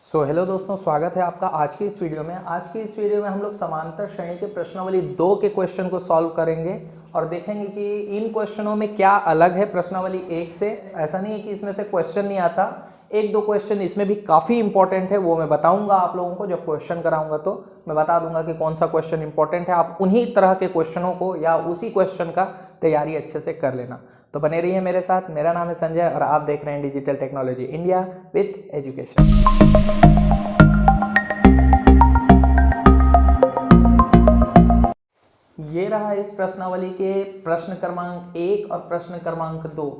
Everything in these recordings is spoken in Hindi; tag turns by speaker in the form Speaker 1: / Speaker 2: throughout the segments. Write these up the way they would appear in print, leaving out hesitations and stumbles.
Speaker 1: हेलो दोस्तों, स्वागत है आपका आज की इस वीडियो में। आज की इस वीडियो में हम लोग समांतर श्रेणी के प्रश्नावली 2 के क्वेश्चन को सॉल्व करेंगे और देखेंगे कि इन क्वेश्चनों में क्या अलग है प्रश्नावली 1 से। ऐसा नहीं है कि इसमें से क्वेश्चन नहीं आता, एक दो क्वेश्चन इसमें भी काफ़ी इंपॉर्टेंट है, वो मैं बताऊंगा आप लोगों को। जब क्वेश्चन कराऊंगा तो मैं बता दूंगा कि कौन सा क्वेश्चन इंपॉर्टेंट है। आप उन्हीं तरह के क्वेश्चनों को या उसी क्वेश्चन का तैयारी अच्छे से कर लेना। तो बने रहिए मेरे साथ। मेरा नाम है संजय और आप देख रहे हैं digital technology India with education. ये रहा इस प्रश्नावली के प्रश्न क्रमांक 1 और प्रश्न क्रमांक 2।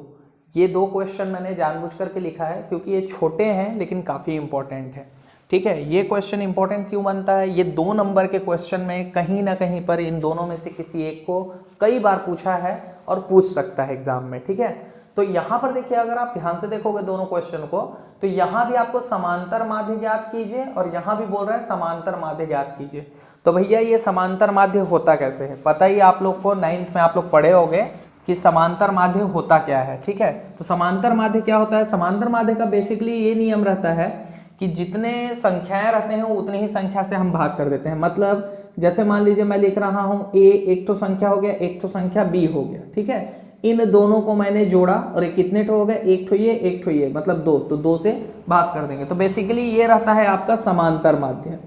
Speaker 1: ये 2 क्वेश्चन मैंने जानबूझ करके लिखा है क्योंकि ये छोटे हैं लेकिन काफ़ी इंपॉर्टेंट है। ठीक है, ये क्वेश्चन इंपॉर्टेंट क्यों बनता है? ये 2 नंबर के क्वेश्चन में कहीं ना कहीं पर इन दोनों में से किसी एक को कई बार पूछा है और पूछ सकता है एग्जाम में। ठीक है, तो यहाँ पर देखिए, अगर आप ध्यान से देखोगे दोनों क्वेश्चन को, तो यहाँ भी आपको समांतर माध्य ज्ञात कीजिए और यहाँ भी बोल रहा है समांतर माध्य ज्ञात कीजिए। तो भैया ये समांतर माध्य होता कैसे है? पता ही आप लोग को, 9th में आप लोग पढ़े होंगे कि समांतर माध्य होता क्या है। ठीक है, तो समांतर माध्य क्या होता है? समांतर माध्य का बेसिकली ये नियम रहता है कि जितने संख्याएं रहते हैं उतनी ही संख्या से हम भाग कर देते हैं। मतलब जैसे मान लीजिए मैं लिख रहा हूं a, एक तो संख्या हो गया, एक तो संख्या b हो गया। ठीक है, इन दोनों को मैंने जोड़ा और ये कितने ठो हो गए? एक ठो ये, एक ठो ये, मतलब 2। तो 2 से भाग कर देंगे। तो बेसिकली ये रहता है आपका समांतर माध्य।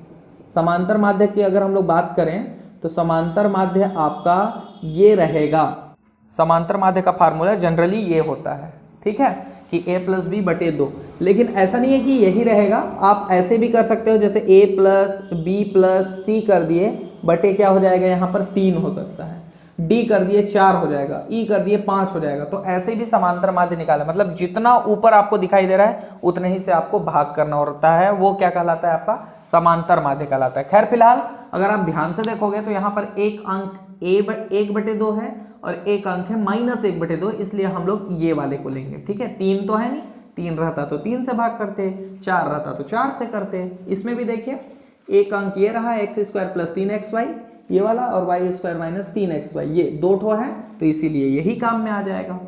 Speaker 1: समांतर माध्य की अगर हम लोग बात करें तो समांतर माध्य आपका ये रहेगा। समांतर माध्य का फार्मूला जनरली ये होता है, ठीक है, कि a प्लस बी बटे 2। लेकिन ऐसा नहीं है कि यही रहेगा, आप ऐसे भी कर सकते हो, जैसे a प्लस बी प्लस सी कर दिए बटे क्या हो जाएगा? यहाँ पर 3 हो सकता है, d कर दिए 4 हो जाएगा, e कर दिए 5 हो जाएगा। तो ऐसे भी समांतर माध्य निकाला, मतलब जितना ऊपर आपको दिखाई दे रहा है उतने ही से आपको भाग करना होता है। वो क्या कहलाता है? आपका समांतर माध्य कहलाता है। खैर फिलहाल अगर आप ध्यान से देखोगे तो यहाँ पर एक अंक 1/2 है और एक अंक है -1/2, इसलिए हम लोग ये वाले को लेंगे। ठीक है, 3 तो है नहीं, 3 रहता तो 3 से भाग करते, 4 रहता तो 4 से करते। इसमें भी देखिए एक अंक ये रहा x² + 3xy ये वाला, और y² - 3xy ये 2 ठो है, तो इसीलिए यही काम में आ जाएगा।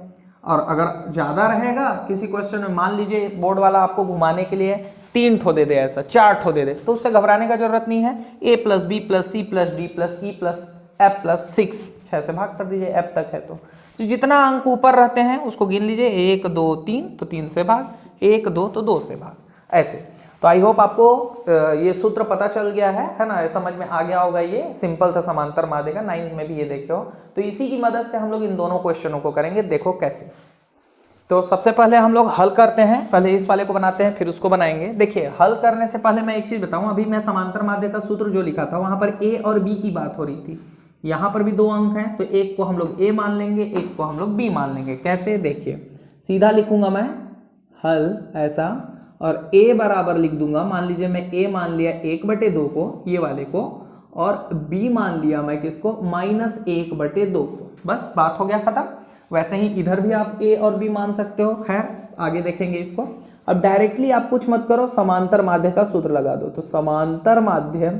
Speaker 1: और अगर ज्यादा रहेगा किसी क्वेश्चन में, मान लीजिए बोर्ड वाला आपको घुमाने के लिए 3 ठो दे दे, ऐसा 4 ठो दे दे, तो उससे घबराने का जरूरत नहीं है। a + b + c + d + e + f + 6 6 से भाग कर दीजिए, f तक है तो जितना अंक ऊपर रहते हैं उसको गिन लीजिए, 1 2 3, तो 3 से भाग, 1 2 तो 2 से भाग, ऐसे। तो आई होप आपको ये सूत्र पता चल गया है ना, समझ में आ गया होगा। ये सिंपल था समांतर माध्य का, 9th में भी ये देखे हो। तो इसी की मदद से हम लोग इन दोनों क्वेश्चनों को करेंगे, देखो कैसे। तो सबसे पहले हम लोग हल करते हैं, पहले इस वाले को बनाते हैं फिर उसको बनाएंगे। देखिए, हल करने से पहले मैं एक चीज बताऊं, अभी मैं समांतर माध्य का सूत्र जो लिखा था वहां पर a और b की बात हो रही थी। यहाँ पर भी 2 अंक हैं, तो एक को हम लोग a मान लेंगे, एक को हम लोग b मान लेंगे। कैसे? देखिए, सीधा लिखूंगा मैं हल ऐसा, और a बराबर लिख दूंगा। मान लीजिए मैं a मान लिया 1/2 को, ये वाले को, और b मान लिया मैं किसको? -1/2 को। बस बात हो गया खत्म। वैसे ही इधर भी आप a और b मान सकते हो, खैर आगे देखेंगे इसको। अब डायरेक्टली आप कुछ मत करो, समांतर माध्य का सूत्र लगा दो। तो समांतर माध्य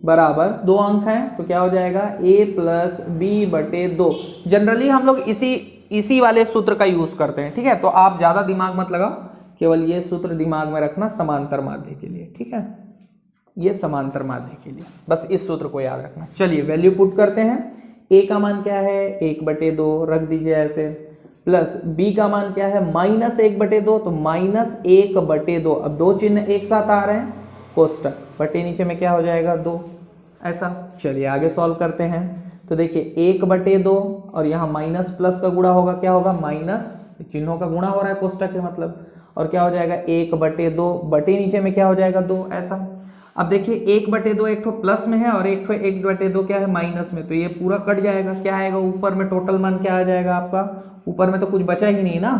Speaker 1: बराबर 2 अंक हैं, तो क्या हो जाएगा? a + b/2। जनरली हम लोग इसी वाले सूत्र का यूज करते हैं। ठीक है, तो आप ज्यादा दिमाग मत लगाओ, केवल ये सूत्र दिमाग में रखना समांतर माध्य के लिए। ठीक है, ये समांतर माध्य के लिए बस इस सूत्र को याद रखना। चलिए वैल्यू पुट करते हैं। a का मान क्या है? 1/2 रख दीजिए ऐसे, प्लस b का मान क्या है? -1/2, तो -1/2। अब 2 चिन्ह एक साथ आ रहे हैं, कोष्टक बटे नीचे में क्या हो जाएगा? 2, ऐसा। चलिए आगे सॉल्व करते हैं। तो देखिए 1/2 और यहाँ माइनस प्लस का गुणा होगा, क्या होगा? माइनस, चिन्हों का गुणा हो रहा है कोष्टक के मतलब, और क्या हो जाएगा? 1/2 बटे नीचे में क्या हो जाएगा? 2, ऐसा। अब देखिए 1/2 एक ठो प्लस में है और एक ठो 1/2 क्या है? माइनस में, तो ये पूरा कट जाएगा। क्या आएगा ऊपर में? टोटल मान क्या आ जाएगा आपका? ऊपर में तो कुछ बचा ही नहीं ना,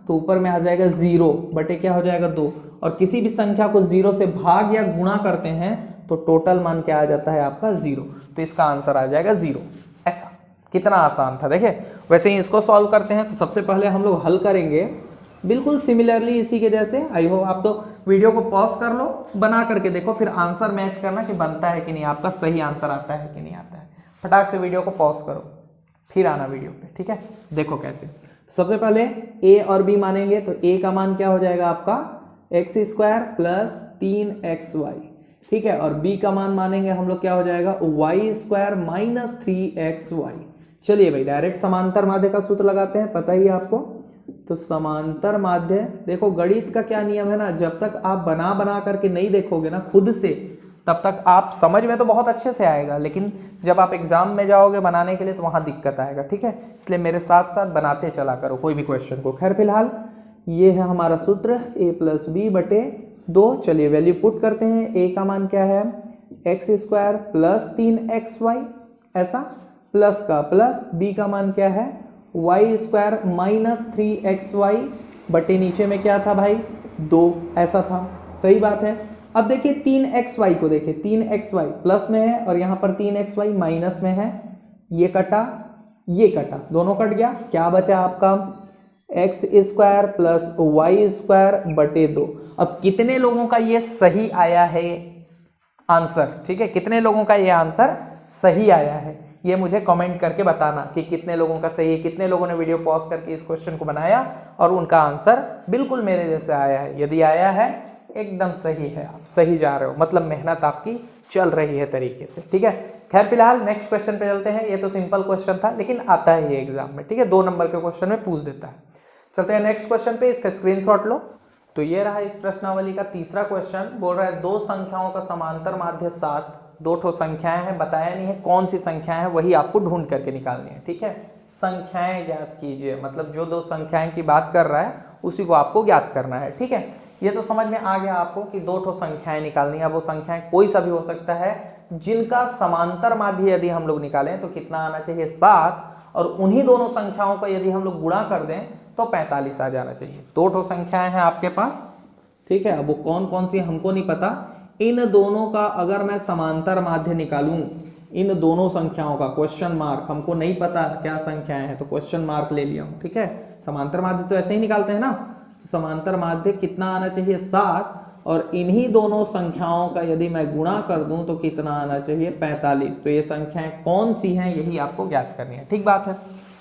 Speaker 1: तो ऊपर में आ जाएगा 0 बटे क्या हो जाएगा? 2। और किसी भी संख्या को 0 से भाग या गुणा करते हैं तो टोटल मान क्या आ जाता है आपका? 0। तो इसका आंसर आ जाएगा 0, ऐसा। कितना आसान था, देखिए। वैसे ही इसको सॉल्व करते हैं। तो सबसे पहले हम लोग हल करेंगे बिल्कुल सिमिलरली इसी के जैसे। आई होप आप तो वीडियो को पॉज कर लो, बना करके देखो, फिर आंसर मैच करना कि बनता है कि नहीं, आपका सही आंसर आता है कि नहीं आता है। फटाक से वीडियो को पॉज करो, फिर आना वीडियो पे। ठीक है, देखो कैसे। सबसे पहले a और b मानेंगे तो a का मान क्या हो जाएगा आपका एक्स स्क्वायर प्लस 3xy, ठीक है, और b का मान मानेंगे हम लोग क्या हो जाएगा वाई स्क्वायर माइनस 3xy। चलिए भाई डायरेक्ट समांतर माध्य का सूत्र लगाते हैं, पता ही है आपको। तो समांतर माध्य, देखो गणित का क्या नियम है ना, जब तक आप बना बना करके नहीं देखोगे ना खुद से, तब तक आप समझ में तो बहुत अच्छे से आएगा, लेकिन जब आप एग्जाम में जाओगे बनाने के लिए तो वहां दिक्कत आएगा, ठीक है। इसलिए मेरे साथ साथ बनाते चला करो कोई भी क्वेश्चन को। खैर फिलहाल ये है हमारा सूत्र a प्लस बी बटे 2। चलिए वैल्यू पुट करते हैं। a का मान क्या है एक्स स्क्वायर प्लस 3xy, ऐसा प्लस का प्लस, b का मान क्या है वाई स्क्वायर माइनस 3xy बटे नीचे में क्या था भाई 2, ऐसा था, सही बात है। अब देखिए 3xy को देखिए, 3xy प्लस में है और यहाँ पर 3xy माइनस में है, ये कटा ये कटा, दोनों कट गया, क्या बचा आपका X square plus Y square बटे 2। अब कितने लोगों का ये सही आया है आंसर, ठीक है, कितने लोगों का ये आंसर सही आया है ये मुझे कमेंट करके बताना कि कितने लोगों का सही है, कितने लोगों ने वीडियो पॉज करके इस क्वेश्चन को बनाया और उनका आंसर बिल्कुल मेरे जैसे आया है। यदि आया है एकदम सही है, आप सही जा रहे हो, मतलब मेहनत आपकी चल रही है तरीके से, ठीक है। खैर फिलहाल नेक्स्ट क्वेश्चन पे चलते हैं। ये तो सिंपल क्वेश्चन था लेकिन आता है ये एग्जाम में, ठीक है, 2 नंबर के क्वेश्चन में पूछ देता है। चलते हैं नेक्स्ट क्वेश्चन पे, इसका स्क्रीनशॉट लो। तो ये रहा इस प्रश्नावली का तीसरा क्वेश्चन। बोल रहा है दो संख्याओं का समांतर माध्य 7, 2 ठो संख्याएं हैं, बताया नहीं है कौन सी संख्याएं हैं, वही आपको ढूंढ करके निकालनी है, ठीक है। संख्याएं ज्ञात कीजिए, मतलब जो 2 संख्याएं की बात कर रहा है उसी को आपको ज्ञात करना है, ठीक है। ये तो समझ में आ गया आपको कि 2 ठो संख्याएं निकालनी है। वो संख्याएं कोई सा भी हो सकता है जिनका समांतर माध्य यदि हम लोग निकालें तो कितना आना चाहिए 7, और उन्हीं दोनों संख्याओं का यदि हम लोग गुणा कर दें तो 45 आ जाना चाहिए। 2 ठो संख्याएं हैं आपके पास, ठीक है। अब वो कौन कौन सी हमको नहीं पता, इन दोनों का अगर मैं समांतर माध्य निकालूं, इन दोनों संख्याओं का क्वेश्चन मार्क, हमको नहीं पता क्या संख्याएं हैं तो क्वेश्चन मार्क ले लिया हूं, ठीक है। समांतर माध्य तो ऐसे ही निकालते हैं ना, तो समांतर माध्य कितना आना चाहिए 7, और इन्हीं दोनों संख्याओं का यदि मैं गुणा कर दूं तो कितना आना चाहिए 45। तो ये संख्याएं कौन सी हैं यही आपको ज्ञात करनी है, ठीक बात है।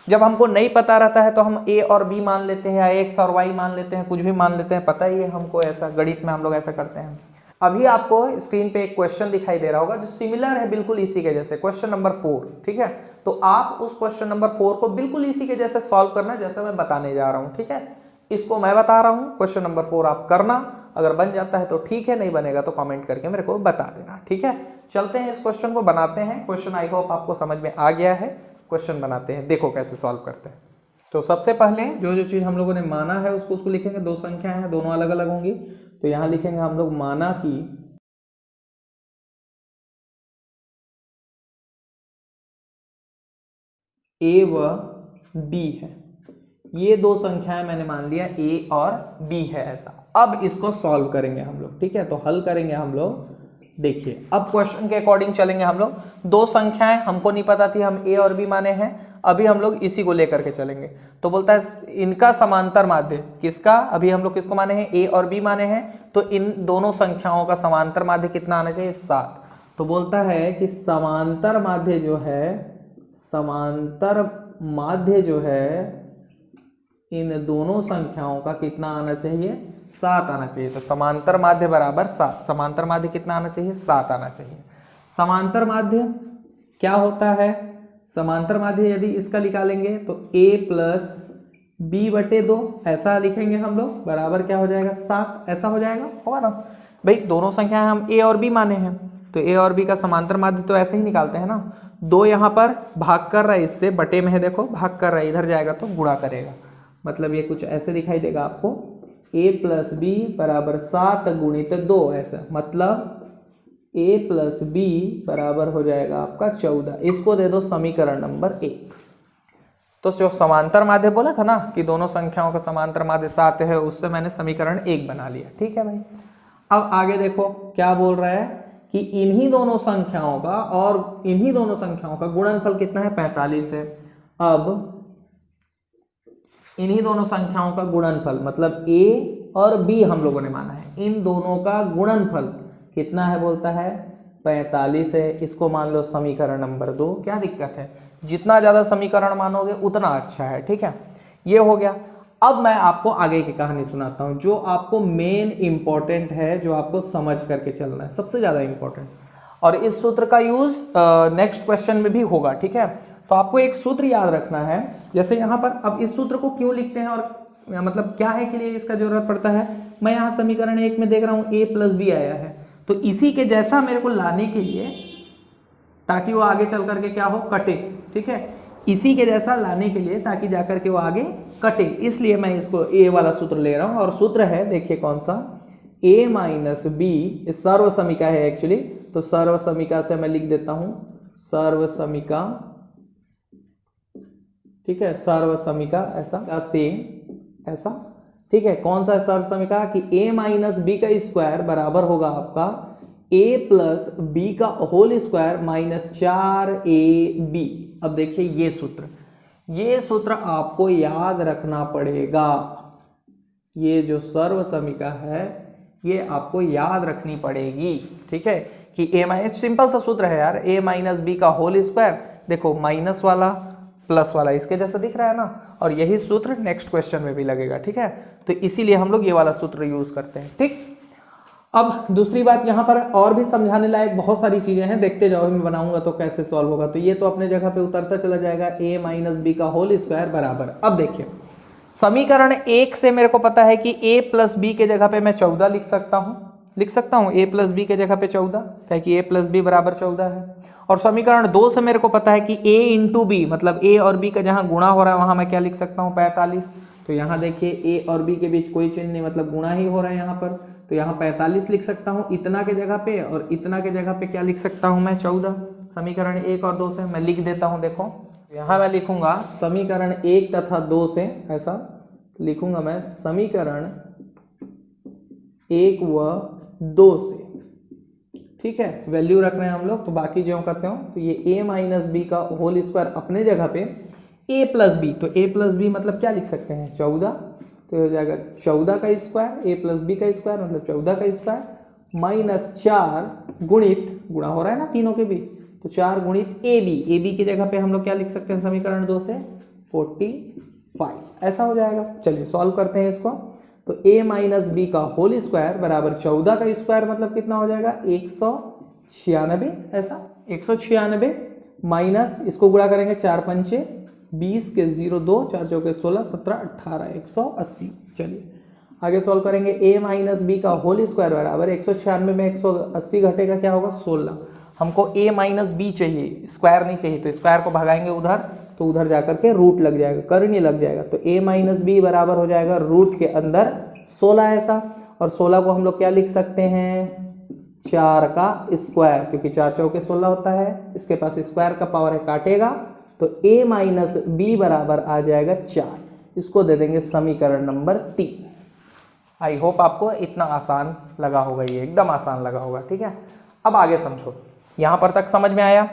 Speaker 1: जब हमको नहीं पता रहता है तो हम a और b मान लेते हैं, या x और y मान लेते हैं, कुछ भी मान लेते हैं, पता ही है हमको, ऐसा गणित में हम लोग ऐसा करते हैं। अभी आपको स्क्रीन पे एक क्वेश्चन दिखाई दे रहा होगा जो सिमिलर है बिल्कुल इसी के जैसे, क्वेश्चन नंबर 4, ठीक है। तो आप उस क्वेश्चन नंबर 4 को बिल्कुल इसी के जैसे सॉल्व करना जैसे मैं बताने जा रहा हूँ, ठीक है। इसको मैं बता रहा हूँ, क्वेश्चन नंबर 4 आप करना, अगर बन जाता है तो ठीक है, नहीं बनेगा तो कमेंट करके मेरे को बता देना, ठीक है। चलते हैं इस क्वेश्चन को बनाते हैं। क्वेश्चन आई होप आपको समझ में आ गया है। क्वेश्चन बनाते हैं, देखो कैसे सॉल्व करते हैं। तो सबसे पहले जो जो चीज हम लोगों ने माना है उसको लिखेंगे। 2 संख्याएं हैं, दोनों अलग अलग होंगी, तो यहां लिखेंगे हम लोग माना कि a व b है। ये 2 संख्याएं मैंने मान लिया a और b है ऐसा। अब इसको सॉल्व करेंगे हम लोग, ठीक है। तो हल करेंगे हम लोग, देखिए अब क्वेश्चन के अकॉर्डिंग चलेंगे हम लोग। 2 संख्याएं हमको नहीं पता थी, हम a और b माने हैं, अभी हम लोग इसी को लेकर के चलेंगे। तो बोलता है इनका समांतर माध्य किसका, अभी हम लोग किसको माने हैं a और b माने हैं, तो इन दोनों संख्याओं का समांतर माध्य कितना आना चाहिए 7। तो बोलता है कि समांतर माध्य जो है, समांतर माध्य जो है इन दोनों संख्याओं का कितना आना चाहिए 7 आना चाहिए। तो समांतर माध्य बराबर 7, समांतर माध्य कितना आना चाहिए 7 आना चाहिए। समांतर माध्य क्या होता है, समांतर माध्य यदि इसका निकालेंगे तो a प्लस b बटे 2 ऐसा लिखेंगे हम लोग, बराबर क्या हो जाएगा 7, ऐसा हो जाएगा, होगा ना भाई। दोनों संख्याएं हम a और b माने हैं, तो a और b का समांतर माध्य तो ऐसे ही निकालते हैं ना। 2 यहाँ पर भाग कर रहा है, इससे बटे में है, देखो भाग कर रहा है, इधर जाएगा तो गुणा करेगा, मतलब ये कुछ ऐसे दिखाई देगा आपको, a प्लस बी बराबर 7 गुणित 2, ऐसा मतलब a प्लस बी बराबर हो जाएगा आपका 14। इसको दे दो समीकरण नंबर 1। तो जो समांतर माध्य बोला था ना कि दोनों संख्याओं का समांतर माध्य 7 है, उससे मैंने समीकरण 1 बना लिया, ठीक है भाई। अब आगे देखो क्या बोल रहा है कि इन्हीं दोनों संख्याओं का और इन्हीं दोनों संख्याओं का गुणनफल कितना है 45 है। अब इन्हीं दोनों संख्याओं का गुणनफल मतलब a और b हम लोगों ने माना है, इन दोनों का गुणनफल कितना है, बोलता है 45 है। इसको मान लो समीकरण नंबर 2। क्या दिक्कत है, जितना ज्यादा समीकरण मानोगे उतना अच्छा है, ठीक है। ये हो गया। अब मैं आपको आगे की कहानी सुनाता हूं जो आपको मेन इंपॉर्टेंट है, जो आपको समझ करके चलना है, सबसे ज्यादा इंपॉर्टेंट। और इस सूत्र का यूज नेक्स्ट क्वेश्चन में भी होगा, ठीक है। तो आपको एक सूत्र याद रखना है, जैसे यहां पर अब इस सूत्र को क्यों लिखते हैं और मतलब क्या है के लिए इसका जरूरत पड़ता है। मैं यहाँ समीकरण 1 में देख रहा हूं a + b आया है, तो इसी के जैसा मेरे को लाने के लिए, ताकि वो आगे चल करके क्या हो, कटे, ठीक है, इसी के जैसा लाने के लिए ताकि जाकर के वो आगे कटे, इसलिए मैं इसको a वाला सूत्र ले रहा हूं। और सूत्र है, देखिए कौन सा, a - b, सर्व समीका है एक्चुअली, तो सर्व समीका से मैं लिख देता हूं सर्व समीका, ठीक है, सर्व समीका ऐसा से ऐसा, ठीक है। कौन सा सर्व समीका कि a - b का स्क्वायर बराबर होगा आपका a + b का होल स्क्वायर -4ab। अब देखिए ये सूत्र आपको याद रखना पड़ेगा। ये जो सर्व समीका है ये आपको याद रखनी पड़ेगी, ठीक है, कि सिंपल सा सूत्र है यार, a - b का होल स्क्वायर, देखो माइनस वाला प्लस वाला इसके जैसा दिख रहा है ना, और यही सूत्र नेक्स्ट क्वेश्चन में भी लगेगा, ठीक है। तो इसीलिए हम लोग ये वाला सूत्र यूज करते हैं, ठीक। अब दूसरी बात, यहाँ पर और भी समझाने लायक बहुत सारी चीजें हैं, देखते जाओ मैं बनाऊंगा तो कैसे सॉल्व होगा। तो ये तो अपने जगह पे उतरता चला जाएगा, a - b का होल स्क्वायर बराबर। अब देखिए समीकरण 1 से मेरे को पता है कि a + b के जगह पे मैं 14 लिख सकता हूँ a + b के जगह पे 14, क्या कि a + b बराबर 14 है। और समीकरण 2 से मेरे को पता है कि a × b, मतलब a और b का जहाँ गुणा हो रहा है वहां मैं क्या लिख सकता हूँ, 45। तो यहाँ देखिए a और b के बीच कोई चिन्ह नहीं, मतलब गुणा ही हो रहा है यहाँ पर, तो यहाँ 45 लिख सकता हूँ इतना के जगह पे, और इतना के जगह पे क्या लिख सकता हूँ मैं, 14। समीकरण 1 और 2 से मैं लिख देता हूँ, देखो यहाँ मैं लिखूंगा समीकरण 1 तथा 2 से, ऐसा लिखूंगा मैं समीकरण 1 व 2 से, ठीक है, वैल्यू रख रहे हैं हम लोग, तो बाकी जो करते हो, तो ये a - b का होल स्क्वायर अपने जगह पे a + b, तो a + b मतलब क्या लिख सकते हैं, 14, तो हो जाएगा 14 का स्क्वायर, a + b का स्क्वायर मतलब 14 का स्क्वायर -4 गुणा हो रहा है ना तीनों के बीच, तो 4 गुणित ab की जगह पे हम लोग क्या लिख सकते हैं समीकरण 2 से, 45, ऐसा हो जाएगा। चलिए सॉल्व करते हैं इसको। तो a - b का होल स्क्वायर बराबर 14 का स्क्वायर मतलब कितना हो जाएगा, 196, ऐसा 196 माइनस, इसको गुणा करेंगे 4 × 5 = 20 के 0 2 4 × 16 17 18 180। चलिए आगे सॉल्व करेंगे, a - b का होल स्क्वायर बराबर 196 में 180 घटेगा क्या होगा, 16। हमको a - b चाहिए, स्क्वायर नहीं चाहिए, तो स्क्वायर को भगाएंगे उधर, तो उधर जाकर के रूट लग जाएगा, करनी लग जाएगा, तो a - b बराबर हो जाएगा रूट के अंदर 16 ऐसा, और 16 को हम लोग क्या लिख सकते हैं, 4 का स्क्वायर, क्योंकि 4 चौके 16 होता है, इसके पास स्क्वायर का पावर है, काटेगा, तो a - b बराबर आ जाएगा 4। इसको दे देंगे समीकरण नंबर 3। आई होप आपको इतना आसान लगा होगा, ये एकदम आसान लगा होगा, ठीक है। अब आगे समझो, यहां पर तक समझ में आया।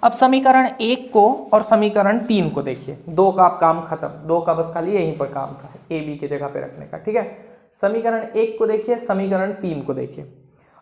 Speaker 1: अब समीकरण 1 को और समीकरण 3 को देखिए, 2 का काम खत्म, 2 का बस खाली यहीं पर काम था a b के जगह पे रखने का, ठीक है। समीकरण 1 को देखिए, समीकरण 3 को देखिए,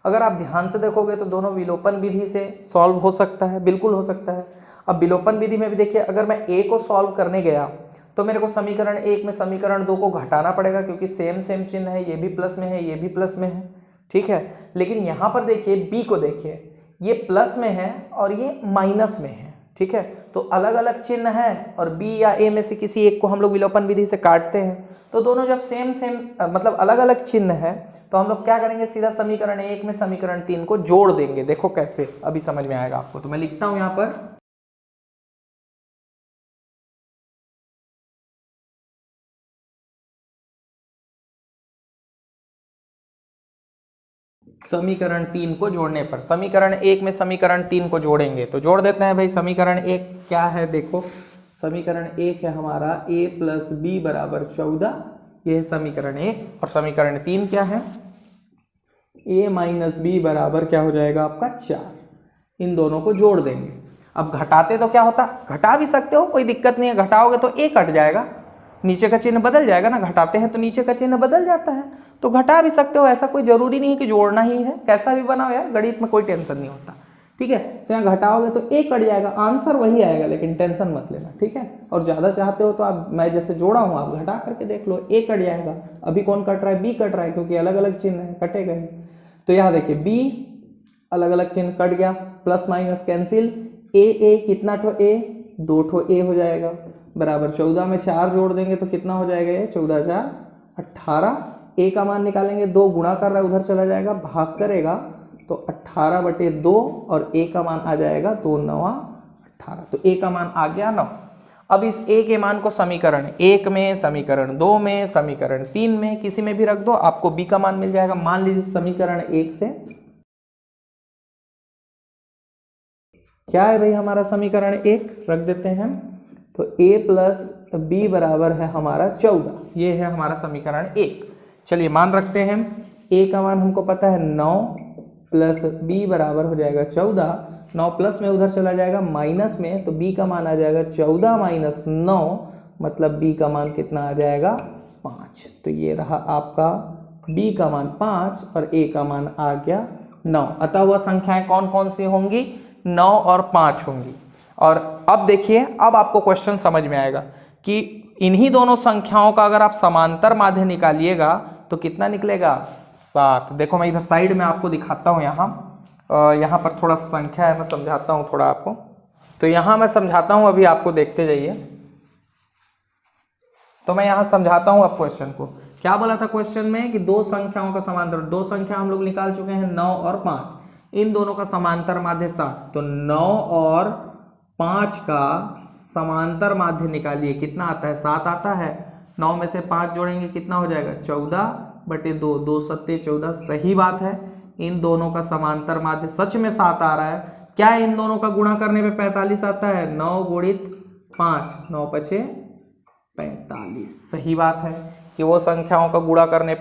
Speaker 1: अगर आप ध्यान से देखोगे तो दोनों विलोपन विधि से सॉल्व हो सकता है, बिल्कुल हो सकता है। अब विलोपन विधि में भी देखिए, अगर मैं a को सॉल्व करने गया तो मेरे को समीकरण 1 में समीकरण 2 को घटाना पड़ेगा, क्योंकि सेम चिन्ह है, ये भी प्लस में है, ये भी प्लस में है, ठीक है। लेकिन यहाँ पर देखिए b को देखिए, ये प्लस में है और ये माइनस में है, ठीक है। तो अलग अलग चिन्ह है और b या a में से किसी एक को हम लोग विलोपन विधि से काटते हैं, तो दोनों जब सेम मतलब अलग अलग चिन्ह है, तो हम लोग क्या करेंगे, सीधा समीकरण 1 में समीकरण 3 को जोड़ देंगे। देखो कैसे, अभी समझ में आएगा आपको। तो मैं लिखता हूं यहां पर समीकरण 3 को जोड़ने पर, समीकरण 1 में समीकरण 3 को जोड़ेंगे, तो जोड़ देते हैं भाई। समीकरण 1 क्या है, देखो समीकरण 1 है हमारा a + b बराबर 14, ये है समीकरण 1। और समीकरण 3 क्या है, a - b बराबर क्या हो जाएगा आपका 4। इन दोनों को जोड़ देंगे। अब घटाते तो क्या होता, घटा भी सकते हो, कोई दिक्कत नहीं है, घटाओगे तो a कट जाएगा, नीचे का चिन्ह बदल जाएगा ना, घटाते हैं तो नीचे का चिन्ह बदल जाता है, तो घटा भी सकते हो, ऐसा कोई जरूरी नहीं है कि जोड़ना ही है, कैसा भी बनाओ यार, गणित में कोई टेंशन नहीं होता, ठीक है। तो यहाँ घटाओगे तो ए कट जाएगा, आंसर वही आएगा, लेकिन टेंशन मत लेना, ठीक है। और ज़्यादा चाहते हो तो आप, मैं जैसे जोड़ा हूँ, आप घटा करके देख लो, ए कट जाएगा। अभी कौन कट रहा है? बी कट रहा है, क्योंकि अलग अलग चिन्ह है, कटेगा ही। तो यहाँ देखिए बी अलग अलग चिन्ह कट गया, प्लस माइनस कैंसिल, ए कितना ठो ए? 2 ठो ए हो जाएगा, बराबर 14 में 4 जोड़ देंगे तो कितना हो जाएगा? ये 14 4 18। ए का मान निकालेंगे, 2 गुणा कर रहा है उधर चला जाएगा, भाग करेगा तो 18/2 और ए का मान आ जाएगा 2 9 18। तो ए का मान आ गया 9। अब इस ए के मान को समीकरण 1 में, समीकरण 2 में, समीकरण 3 में, किसी में भी रख दो, आपको बी का मान मिल जाएगा। मान लीजिए समीकरण 1 से क्या है भाई हमारा समीकरण 1 रख देते हैं, तो a प्लस बी बराबर है हमारा 14। ये है हमारा समीकरण 1। चलिए मान रखते हैं, a का मान हमको पता है 9 प्लस b बराबर हो जाएगा 14। 9 प्लस में उधर चला जाएगा माइनस में, तो b का मान आ जाएगा 14 माइनस 9, मतलब b का मान कितना आ जाएगा? 5। तो ये रहा आपका b का मान 5 और a का मान आ गया 9। अतः वह संख्याएं कौन कौन सी होंगी? 9 और 5 होंगी। और अब देखिए, अब आपको क्वेश्चन समझ में आएगा कि इन्हीं दोनों संख्याओं का अगर आप समांतर माध्य निकालिएगा तो कितना निकलेगा? 7। देखो मैं इधर साइड में आपको दिखाता हूँ, यहाँ पर थोड़ा संख्या है, मैं समझाता हूँ थोड़ा आपको। तो यहाँ मैं समझाता हूँ, अभी आपको देखते जाइए। तो मैं यहाँ समझाता हूँ अब क्वेश्चन को। क्या बोला था क्वेश्चन में कि दो संख्याओं का समांतर, दो संख्या हम लोग निकाल चुके हैं 9 और 5, इन दोनों का समांतर माध्य 7। तो 9 और 5 का समांतर माध्य निकालिए, कितना आता है? 7 आता है। 9 में से 5 जोड़ेंगे कितना हो जाएगा? 14/2, 2 7 14। सही बात है, इन दोनों का समांतर माध्य सच में 7 आ रहा है। क्या इन दोनों का गुणा करने पे 45 आता है? 9 गुणित 5, 9 पचे 45। सही बात है कि वो संख्याओं का गुणा करने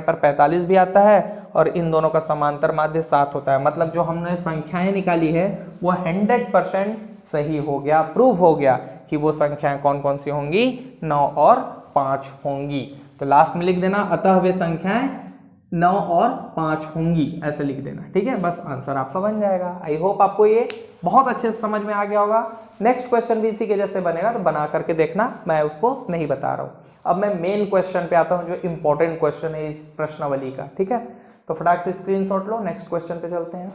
Speaker 1: पर 45 भी आता है, और इन दोनों का समांतर माध्य 7 होता है। मतलब जो हमने संख्याएं निकाली है वो 100% सही हो गया, प्रूव हो गया कि वो संख्याएं कौन कौन सी होंगी? 9 और 5 होंगी। तो लास्ट में लिख देना, अतः वे संख्याएं 9 और 5 होंगी, ऐसे लिख देना, ठीक है। बस आंसर आपका बन जाएगा। आई होप आपको ये बहुत अच्छे से समझ में आ गया होगा। नेक्स्ट क्वेश्चन भी इसी के जैसे बनेगा, तो बना करके देखना, मैं उसको नहीं बता रहा हूँ। अब मैं मेन क्वेश्चन पे आता हूँ, जो इंपॉर्टेंट क्वेश्चन है इस प्रश्नावली का, ठीक है। तो फटाक से स्क्रीनशॉट लो, नेक्स्ट क्वेश्चन पे चलते हैं।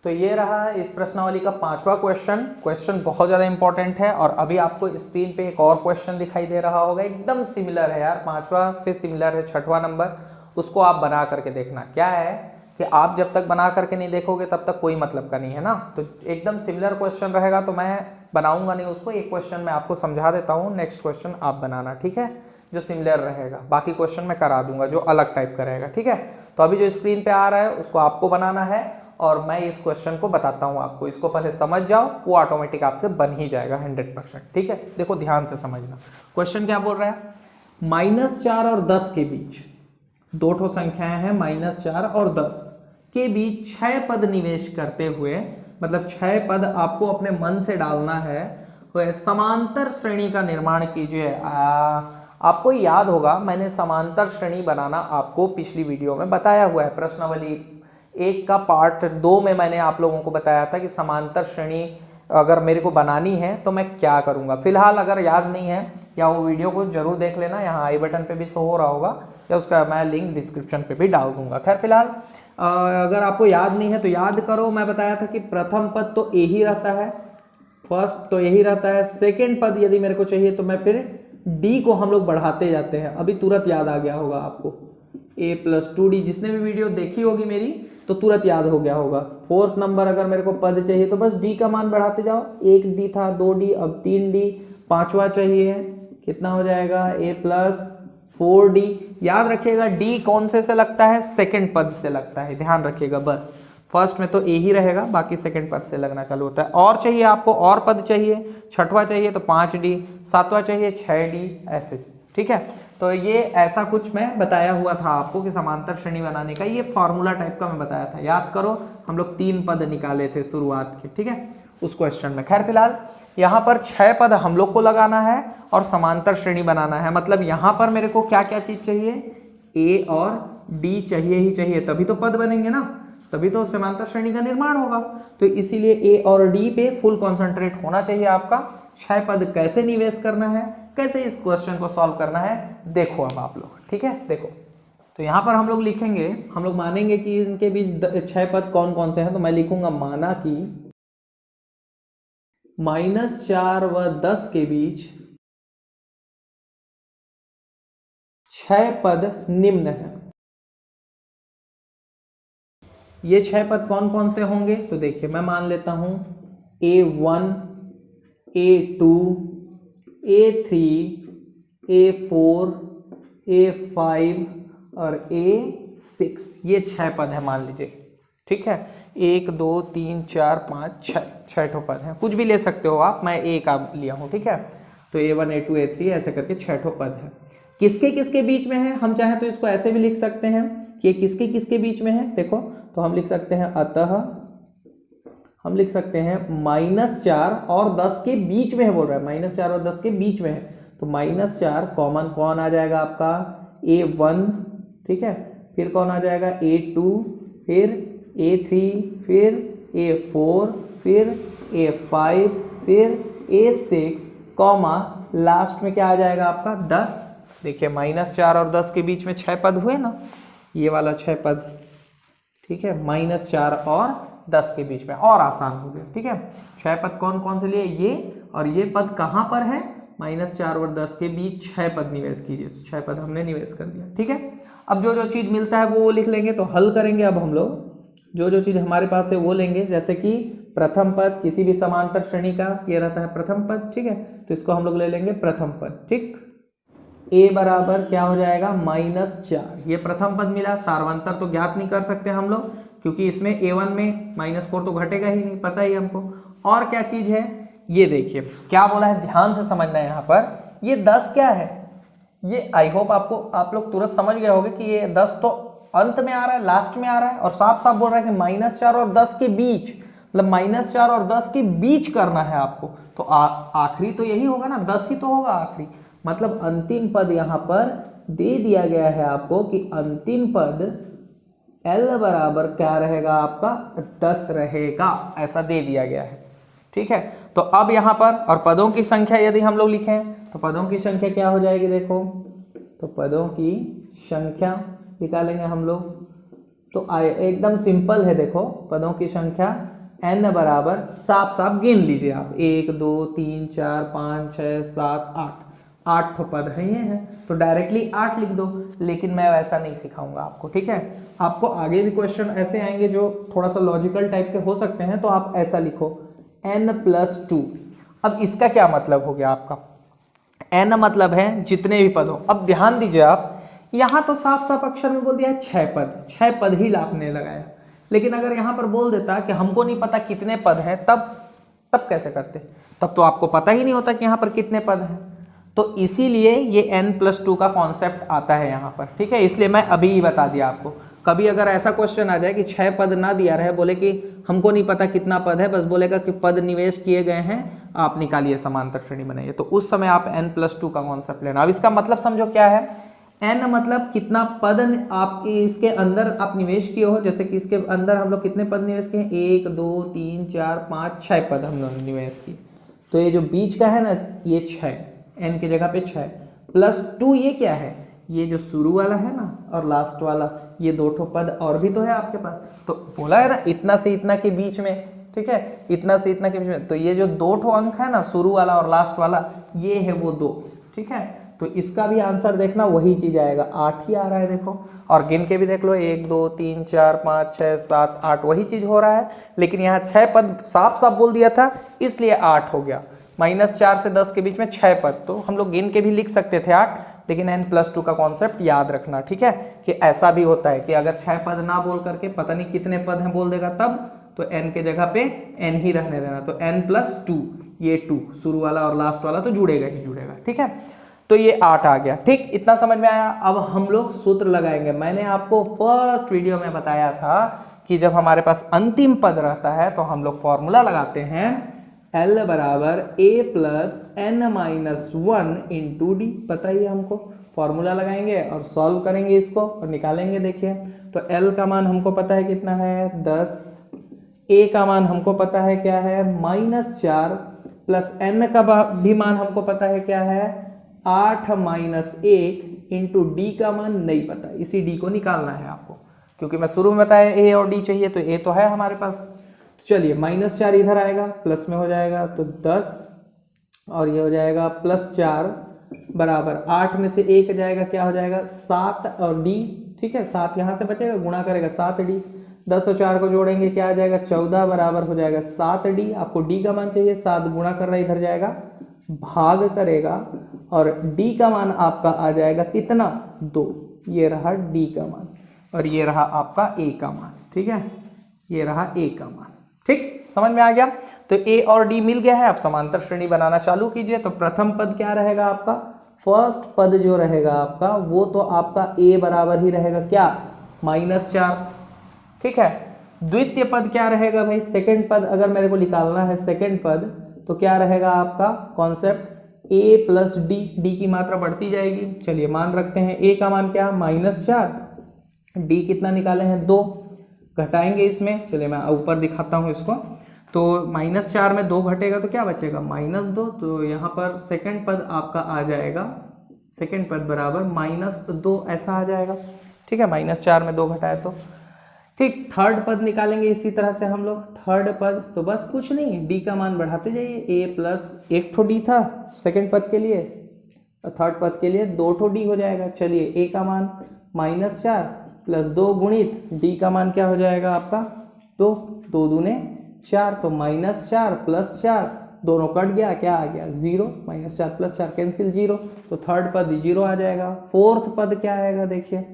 Speaker 1: तो ये रहा इस प्रश्नावली का 5वां क्वेश्चन। क्वेश्चन बहुत ज़्यादा इंपॉर्टेंट है, और अभी आपको स्क्रीन पे एक और क्वेश्चन दिखाई दे रहा होगा, एकदम सिमिलर है यार, 5वां से सिमिलर है, 6वां नंबर। उसको आप बना करके देखना। क्या है कि आप जब तक बना करके नहीं देखोगे तब तक कोई मतलब का नहीं है ना। तो एकदम सिमिलर क्वेश्चन रहेगा, तो मैं बनाऊंगा नहीं उसको, एक क्वेश्चन मैं आपको समझा देता हूँ, नेक्स्ट क्वेश्चन आप बनाना, ठीक है, जो सिमिलर रहेगा। बाकी क्वेश्चन मैं करा दूंगा जो अलग टाइप का रहेगा, ठीक है। तो अभी जो स्क्रीन पे आ रहा है उसको आपको बनाना है, और मैं इस क्वेश्चन को बताता हूँ आपको। इसको पहले समझ जाओ, वो ऑटोमेटिक आपसे बन ही जाएगा 100%, ठीक है। देखो ध्यान से समझना, क्वेश्चन क्या बोल रहा है? -4 और 10 के बीच दो ठो संख्याएं हैं, -4 और 10 के बीच 6 पद निवेश करते हुए, मतलब 6 पद आपको अपने मन से डालना है, तो समांतर श्रेणी का निर्माण कीजिए। आपको याद होगा, मैंने समांतर श्रेणी बनाना आपको पिछली वीडियो में बताया हुआ है। प्रश्नावली 1 का पार्ट 2 में मैंने आप लोगों को बताया था कि समांतर श्रेणी अगर मेरे को बनानी है तो मैं क्या करूंगा। फिलहाल अगर याद नहीं है, या वो वीडियो को जरूर देख लेना, यहाँ आई बटन पे भी शो हो रहा होगा, या उसका मैं लिंक डिस्क्रिप्शन पे भी डाल दूंगा। खैर फिलहाल अगर आपको याद नहीं है तो याद करो। मैं बताया था कि प्रथम पद तो ए ही रहता है, फर्स्ट तो यही रहता है। सेकेंड पद यदि मेरे को चाहिए तो मैं फिर डी को हम लोग बढ़ाते जाते हैं। अभी तुरंत याद आ गया होगा आपको, a + 2d, जिसने भी वीडियो देखी होगी मेरी तो तुरंत याद हो गया होगा। 4th नंबर अगर मेरे को पद चाहिए तो बस d का मान बढ़ाते जाओ। 1d था, 2d, अब 3d, 5वां चाहिए, कितना हो जाएगा? a + 4d। याद रखिएगा d कौन से लगता है? सेकंड पद से लगता है, ध्यान रखिएगा। बस फर्स्ट में तो a ही रहेगा, बाकी सेकंड पद से लगना चालू होता है। और चाहिए आपको, और पद चाहिए, 6वां चाहिए तो 5d, 7वां चाहिए 6d, ऐसे, ठीक है। तो ये ऐसा कुछ मैं बताया हुआ था आपको कि समांतर श्रेणी बनाने का ये फॉर्मूला टाइप का मैं बताया था। याद करो, हम लोग 3 पद निकाले थे शुरुआत के, ठीक है, उस क्वेश्चन में। खैर फिलहाल यहाँ पर 6 पद हम लोग को लगाना है और समांतर श्रेणी बनाना है। मतलब यहाँ पर मेरे को क्या क्या चीज चाहिए? a और d चाहिए ही चाहिए, तभी तो पद बनेंगे ना। तभी तो समांतर श्रेणी का निर्माण होगा। तो इसीलिए ए और डी पे फुल कॉन्सेंट्रेट होना चाहिए आपका। क्षय पद कैसे निवेश करना है, कैसे इस क्वेश्चन को सॉल्व करना है, देखो अब आप लोग, ठीक है। देखो तो यहाँ पर हम लोग लिखेंगे, हम लोग मानेंगे कि इनके बीच क्षय पद कौन कौन से हैं। तो मैं लिखूंगा माना कि -4 व 10 के बीच क्षय पद निम्न है। ये क्षय पद कौन कौन से होंगे, तो देखिए मैं मान लेता हूं A1, A2, A3, A4, A5 और A6, ये क्षय पद है मान लीजिए, ठीक है। 1 2 3 4 5 6 छठो पद है, कुछ भी ले सकते हो आप, मैं A का लिया हूँ, ठीक है। तो A1, A2, A3 ऐसे करके छठो पद है। किसके किसके बीच में है, हम चाहें तो इसको ऐसे भी लिख सकते हैं कि किसके किसके बीच में है। देखो तो हम लिख सकते हैं, अतः हम लिख सकते हैं -4 और 10 के बीच में है, बोल रहा है -4 और 10 के बीच में है। तो -4 कॉमन कौन आ जाएगा आपका, A1, ठीक है। फिर कौन आ जाएगा, A2, फिर A3, फिर A4, फिर A5, फिर A6, कॉमा लास्ट में क्या आ जाएगा आपका 10। देखिए -4 और 10 के बीच में 6 पद हुए ना, ये वाला 6 पद, ठीक है। -4 और 10 के बीच में, और आसान हो गया, ठीक है। 6 पद कौन कौन से लिए, ये और ये पद कहाँ पर है, -4 और 10 के बीच 6 पद निवेश कीजिए। 6 पद हमने निवेश कर दिया, ठीक है। अब जो जो चीज़ मिलता है वो लिख लेंगे। तो हल करेंगे अब हम लोग, जो जो चीज़ हमारे पास है वो लेंगे। जैसे कि प्रथम पद किसी भी समांतर श्रेणी का ये रहता है प्रथम पद, ठीक है। तो इसको हम लोग ले लेंगे प्रथम पद, ठीक। A बराबर क्या हो जाएगा, -4, ये प्रथम पद मिला। सार्वंतर तो ज्ञात नहीं कर सकते हम लोग, क्योंकि इसमें A1 में -4 तो घटेगा ही नहीं, पता ही हमको। और क्या चीज़ है, ये देखिए क्या बोला है, ध्यान से समझना है। यहाँ पर ये 10 क्या है, ये आई होप आप लोग तुरंत समझ गए होंगे कि ये 10 तो अंत में आ रहा है, लास्ट में आ रहा है, और साफ साफ बोल रहा है कि -4 और 10 के बीच, मतलब -4 और 10 के बीच करना है आपको। तो आखिरी तो यही होगा ना, 10 ही तो होगा आखिरी, मतलब अंतिम पद यहाँ पर दे दिया गया है आपको कि अंतिम पद L बराबर क्या रहेगा आपका, 10 रहेगा, ऐसा दे दिया गया है, ठीक है। तो अब यहाँ पर और पदों की संख्या यदि हम लोग लिखें तो पदों की संख्या क्या हो जाएगी, देखो तो पदों की संख्या निकालेंगे हम लोग। तो एकदम सिंपल है, देखो पदों की संख्या n बराबर, साफ साफ गिन लीजिए आप, 1 2 3 4 5 6 7 8 पद है ये हैं, तो डायरेक्टली 8 लिख दो। लेकिन मैं वैसा नहीं सिखाऊंगा आपको, ठीक है। आपको आगे भी क्वेश्चन ऐसे आएंगे जो थोड़ा सा लॉजिकल टाइप के हो सकते हैं, तो आप ऐसा लिखो n+2। अब इसका क्या मतलब हो गया आपका, n मतलब है जितने भी पद हो। अब ध्यान दीजिए आप, यहाँ तो साफ साफ अक्षर में बोल दिया है 6 पद ही आपने लगाया। लेकिन अगर यहाँ पर बोल देता कि हमको नहीं पता कितने पद हैं, तब कैसे करते, तब तो आपको पता ही नहीं होता कि यहाँ पर कितने पद हैं। तो इसीलिए ये n+2 का कॉन्सेप्ट आता है यहाँ पर, ठीक है। इसलिए मैं अभी ही बता दिया आपको। कभी अगर ऐसा क्वेश्चन आ जाए कि 6 पद ना दिया रहे, बोले कि हमको नहीं पता कितना पद है, बस बोलेगा कि पद निवेश किए गए हैं, आप निकालिए समांतर श्रेणी बनाइए, तो उस समय आप n+2 का कॉन्सेप्ट लेना। अब इसका मतलब समझो क्या है, n मतलब कितना पद आप इसके अंदर आप निवेश किए हो। जैसे कि इसके अंदर हम लोग कितने पद निवेश किए, 1 2 3 4 5 6 पद हम लोग निवेश किए। तो ये जो बीच का है ना, ये 6, n की जगह पे 6 +2, ये क्या है, ये जो शुरू वाला है ना और लास्ट वाला, ये 2 ठो पद और भी तो है आपके पास। तो बोला है ना इतना से इतना के बीच में, ठीक है, इतना से इतना के बीच में। तो ये जो 2 ठो अंक है ना, शुरू वाला और लास्ट वाला, ये है वो 2, ठीक है। तो इसका भी आंसर देखना वही चीज आएगा, 8 ही आ रहा है, देखो। और गिन के भी देख लो, 1 2 3 4 5 6 7 8, वही चीज हो रहा है। लेकिन यहाँ 6 पद साफ साफ बोल दिया था, इसलिए 8 हो गया। -4 से 10 के बीच में 6 पद, तो हम लोग गिन के भी लिख सकते थे 8, लेकिन n+2 का कॉन्सेप्ट याद रखना, ठीक है। कि ऐसा भी होता है कि अगर 6 पद ना बोल करके पता नहीं कितने पद हैं बोल देगा, तब तो n के जगह पे n ही रहने देना। तो n+2, ये 2 शुरू वाला और लास्ट वाला तो जुड़ेगा ही जुड़ेगा, ठीक है। तो ये 8 आ गया, ठीक, इतना समझ में आया। अब हम लोग सूत्र लगाएंगे। मैंने आपको फर्स्ट वीडियो में बताया था कि जब हमारे पास अंतिम पद रहता है तो हम लोग फॉर्मूला लगाते हैं, L बराबर A + n - 1 × D, पता ही है हमको। फॉर्मूला लगाएंगे और सॉल्व करेंगे इसको और निकालेंगे। देखिए तो L का मान हमको पता है कितना है 10, A का मान हमको पता है क्या है -4, प्लस N का भी मान हमको पता है क्या है 8 - 1 इंटू D का मान नहीं पता, इसी D को निकालना है आपको, क्योंकि मैं शुरू में बताया A और D चाहिए, तो A तो है हमारे पास। तो चलिए -4 इधर आएगा, प्लस में हो जाएगा तो 10 और ये हो जाएगा +4 बराबर 8 में से 1 जाएगा, क्या हो जाएगा 7 और D, ठीक है 7 यहाँ से बचेगा, गुणा करेगा 7D, 10 और 4 को जोड़ेंगे क्या आ जाएगा 14 बराबर हो जाएगा 7D। आपको D का मान चाहिए, 7 गुणा कर रहा है इधर जाएगा भाग करेगा और D का मान आपका आ जाएगा कितना 2, ये रहा D का मान और ये रहा आपका A का मान, ठीक है ये रहा A का मान। ठीक, समझ में आ गया। तो A और D मिल गया है, आप समांतर श्रेणी बनाना चालू कीजिए। तो प्रथम पद क्या रहेगा आपका, फर्स्ट पद जो रहेगा आपका वो तो आपका A बराबर ही रहेगा क्या -4, ठीक है। द्वितीय पद क्या रहेगा भाई, सेकंड पद अगर मेरे को निकालना है सेकंड पद, तो क्या रहेगा आपका कॉन्सेप्ट A + D, D की मात्रा बढ़ती जाएगी। चलिए मान रखते हैं A का मान क्या -4, D कितना निकाले हैं 2, घटाएंगे इसमें, चलिए मैं ऊपर दिखाता हूँ इसको। तो -4 में 2 घटेगा तो क्या बचेगा -2, तो यहाँ पर सेकंड पद आपका आ जाएगा, सेकंड पद बराबर -2 ऐसा आ जाएगा, ठीक है। -4 में 2 घटाए तो ठीक। थर्ड पद निकालेंगे इसी तरह से हम लोग, थर्ड पद तो बस कुछ नहीं, D का मान बढ़ाते जाइए, A प्लस 1 ठो D था सेकंड पद के लिए, और थर्ड पद के लिए 2 ठो D हो जाएगा। चलिए A का मान -4 प्लस 2 गुणित D का मान क्या हो जाएगा आपका 2, 2 दूने 4, तो -4 प्लस 4 दोनों कट गया, क्या आ गया 0, -4 प्लस 4 कैंसिल 0, तो थर्ड पद 0 आ जाएगा। फोर्थ पद क्या आएगा देखिए,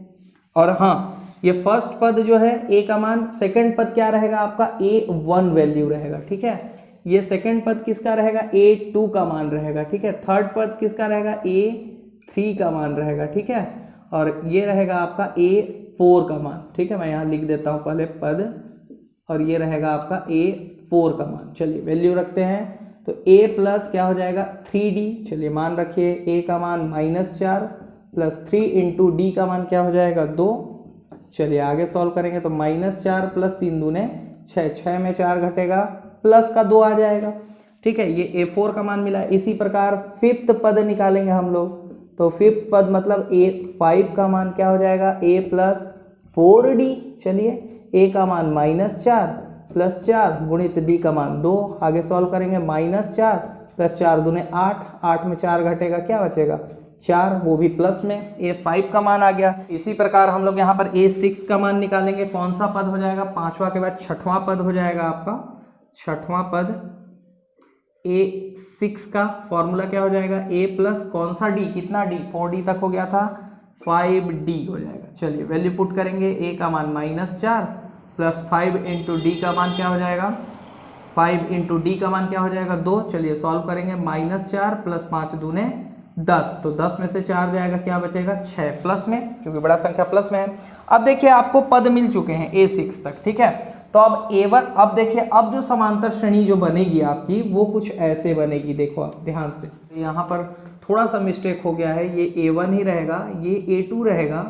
Speaker 1: और हाँ ये फर्स्ट पद जो है A का मान, सेकंड पद क्या रहेगा आपका A1 वैल्यू रहेगा, ठीक है। ये सेकंड पद किसका रहेगा A2 का मान रहेगा, ठीक है। थर्ड पद किसका रहेगा A3 का मान रहेगा, ठीक है। और ये रहेगा आपका A4 का मान, ठीक है। मैं यहाँ लिख देता हूँ पहले पद, और ये रहेगा आपका A4 का मान। चलिए वैल्यू रखते हैं, तो A प्लस क्या हो जाएगा 3D, चलिए मान रखिए A का मान -4 प्लस 3 इंटू D का मान क्या हो जाएगा 2। चलिए आगे सॉल्व करेंगे तो -4 प्लस 3 दूने 6, 6 में 4 घटेगा, प्लस का 2 आ जाएगा, ठीक है। ये A4 का मान मिला। इसी प्रकार फिफ्थ पद निकालेंगे हम लोग, तो फिफ्थ पद मतलब A5 का मान क्या हो जाएगा A प्लस 4D। चलिए A का मान -4 प्लस 4 गुणित D का मान 2, आगे सॉल्व करेंगे -4 प्लस 4 दूने 8, 8 में 4 घटेगा, क्या बचेगा 4, वो भी प्लस में, A5 का मान आ गया। इसी प्रकार हम लोग यहाँ पर A6 का मान निकालेंगे। कौन सा पद हो जाएगा, पांचवा के बाद छठवां पद हो जाएगा आपका, छठवां पद A6 का फॉर्मूला क्या हो जाएगा A प्लस कौन सा D, कितना D 4D तक हो गया था, 5D हो जाएगा। चलिए वैल्यू पुट करेंगे, A का मान -4 प्लस 5 इंटू D का मान क्या हो जाएगा 5 इंटू D का मान क्या हो जाएगा 2। चलिए सॉल्व करेंगे, -4 प्लस 5 दूने 10, तो 10 में से 4 जाएगा, क्या बचेगा 6 प्लस में, क्योंकि बड़ा संख्या प्लस में है। अब देखिए आपको पद मिल चुके हैं A6 तक, ठीक है। तो अब A1, अब देखिए अब जो समांतर श्रेणी जो बनेगी आपकी वो कुछ ऐसे बनेगी, देखो आप ध्यान से। यहाँ पर थोड़ा सा मिस्टेक हो गया है, ये A1 ही रहेगा, ये A2 रहेगा,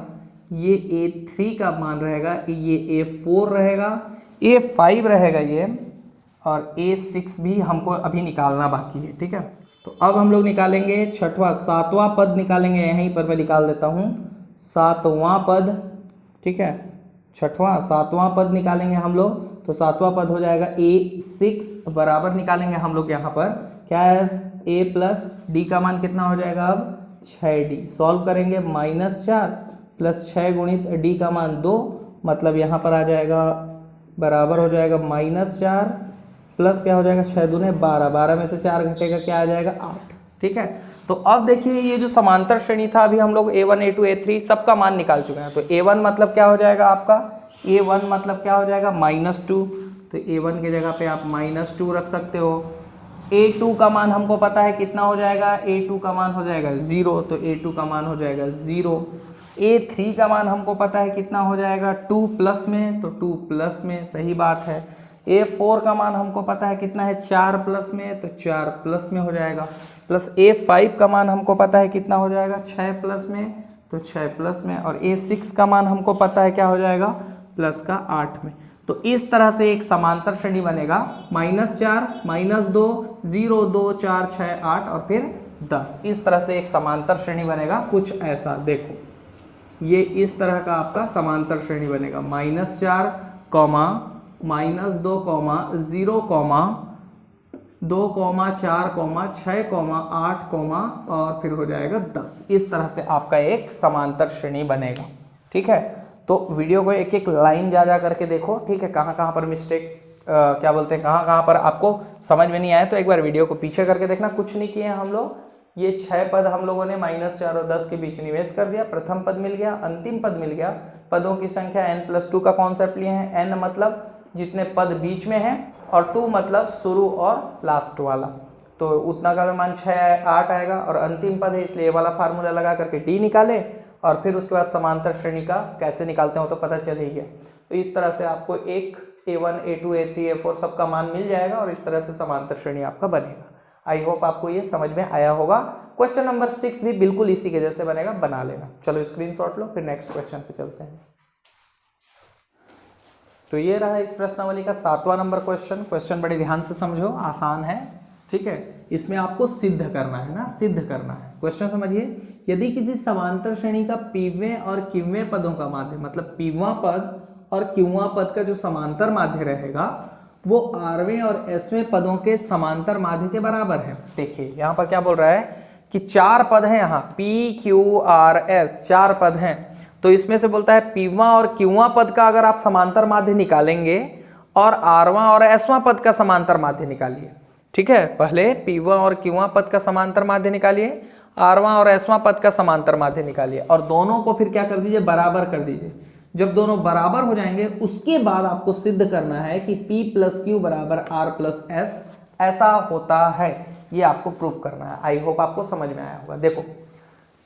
Speaker 1: ये A3 का मान रहेगा, ये A4 रहेगा, A5 रहेगा ये, और A6 भी हमको अभी निकालना बाकी है, ठीक है। तो अब हम लोग निकालेंगे छठवां, सातवां पद निकालेंगे, यहीं पर मैं निकाल देता हूँ सातवां पद, ठीक है। छठवां सातवां पद निकालेंगे हम लोग, तो सातवां पद हो जाएगा A6 बराबर निकालेंगे हम लोग यहाँ पर क्या है A प्लस D का मान कितना हो जाएगा अब 6D। सॉल्व करेंगे, -4 प्लस 6 गुणित D का मान 2, मतलब यहाँ पर आ जाएगा बराबर हो जाएगा -4 प्लस क्या हो जाएगा 6 दूने 12, 12 में से 4 घटेगा, क्या आ जाएगा 8, ठीक है। तो अब देखिए ये जो समांतर श्रेणी था, अभी हम लोग A1 A2 A3 सबका मान निकाल चुके हैं। तो A1 मतलब क्या हो जाएगा आपका, A1 मतलब क्या हो जाएगा -2, तो A1 की जगह पे आप -2 रख सकते हो। A2 का मान हमको पता है कितना हो जाएगा, A2 का मान हो जाएगा 0, तो A2 का मान हो जाएगा 0। A3 का मान हमको पता है कितना हो जाएगा 2 प्लस में, तो 2 प्लस में, सही बात है। A4 का मान हमको पता है कितना है 4 प्लस में, तो 4 प्लस में हो जाएगा। प्लस A5 का मान हमको पता है कितना हो जाएगा 6 प्लस में, तो 6 प्लस में, और A6 का मान हमको पता है क्या हो जाएगा प्लस का 8 में। तो इस तरह से एक समांतर श्रेणी बनेगा -4 -2 0 2 4 6 8 और फिर 10। इस तरह से एक समांतर श्रेणी बनेगा कुछ ऐसा। देखो ये इस तरह का आपका समांतर श्रेणी बनेगा -4 -2 0 2 4 6 8 और फिर हो जाएगा 10। इस तरह से आपका एक समांतर श्रेणी बनेगा। ठीक है, तो वीडियो को एक एक लाइन जा करके देखो। ठीक है, कहाँ कहाँ पर मिस्टेक क्या बोलते हैं, कहाँ कहाँ पर आपको समझ में नहीं आया तो एक बार वीडियो को पीछे करके देखना। कुछ नहीं किए हम लोग, ये 6 पद हम लोगों ने -4 और 10 के बीच निवेश कर दिया। प्रथम पद मिल गया, अंतिम पद मिल गया। पदों की संख्या n+2 का कॉन्सेप्ट लिए हैं। n मतलब जितने पद बीच में हैं और 2 मतलब शुरू और लास्ट वाला, तो उतना का मान 6 8 आएगा। और अंतिम पद है इसलिए ये वाला फार्मूला लगा करके d निकाले, और फिर उसके बाद समांतर श्रेणी का कैसे निकालते हो तो पता चल ही गया। तो इस तरह से आपको एक A1 A2 A3 A4 सबका मान मिल जाएगा और इस तरह से समांतर श्रेणी आपका बनेगा। आई होप आपको ये समझ में आया होगा। क्वेश्चन नंबर 6 भी बिल्कुल इसी के जैसे बनेगा, बना लेना। चलो स्क्रीनशॉट लो, फिर नेक्स्ट क्वेश्चन पे चलते हैं। तो ये रहा इस प्रश्नावली का 7वां नंबर क्वेश्चन। क्वेश्चन बड़े ध्यान से समझो, आसान है। ठीक है, इसमें आपको सिद्ध करना है ना, सिद्ध करना है। क्वेश्चन समझिए, यदि किसी समांतर श्रेणी का पीवें और क्यूवें पदों का माध्य, मतलब पीवां पद और क्यूवां पद का जो समांतर माध्य रहेगा वो आरवें और एसवें पदों के समांतर माध्य के बराबर है। देखिए यहाँ पर क्या बोल रहा है कि 4 पद हैं, यहाँ PQRS 4 पद हैं। तो इसमें से बोलता है पीवां और क्यूवां पद का अगर आप समांतर माध्य निकालेंगे और आरवां और एसवां पद का समांतर माध्य निकालिए। ठीक है, पहले पीवां और क्यूवां पद का समांतर माध्य निकालिए, आरवां और एसवां पद का समांतर माध्य निकालिए, और दोनों को फिर क्या कर दीजिए, बराबर कर दीजिए। जब दोनों बराबर हो जाएंगे उसके बाद आपको सिद्ध करना है कि P+Q = R+S ऐसा होता है। ये आपको प्रूव करना है। आई होप आपको समझ में आया होगा। देखो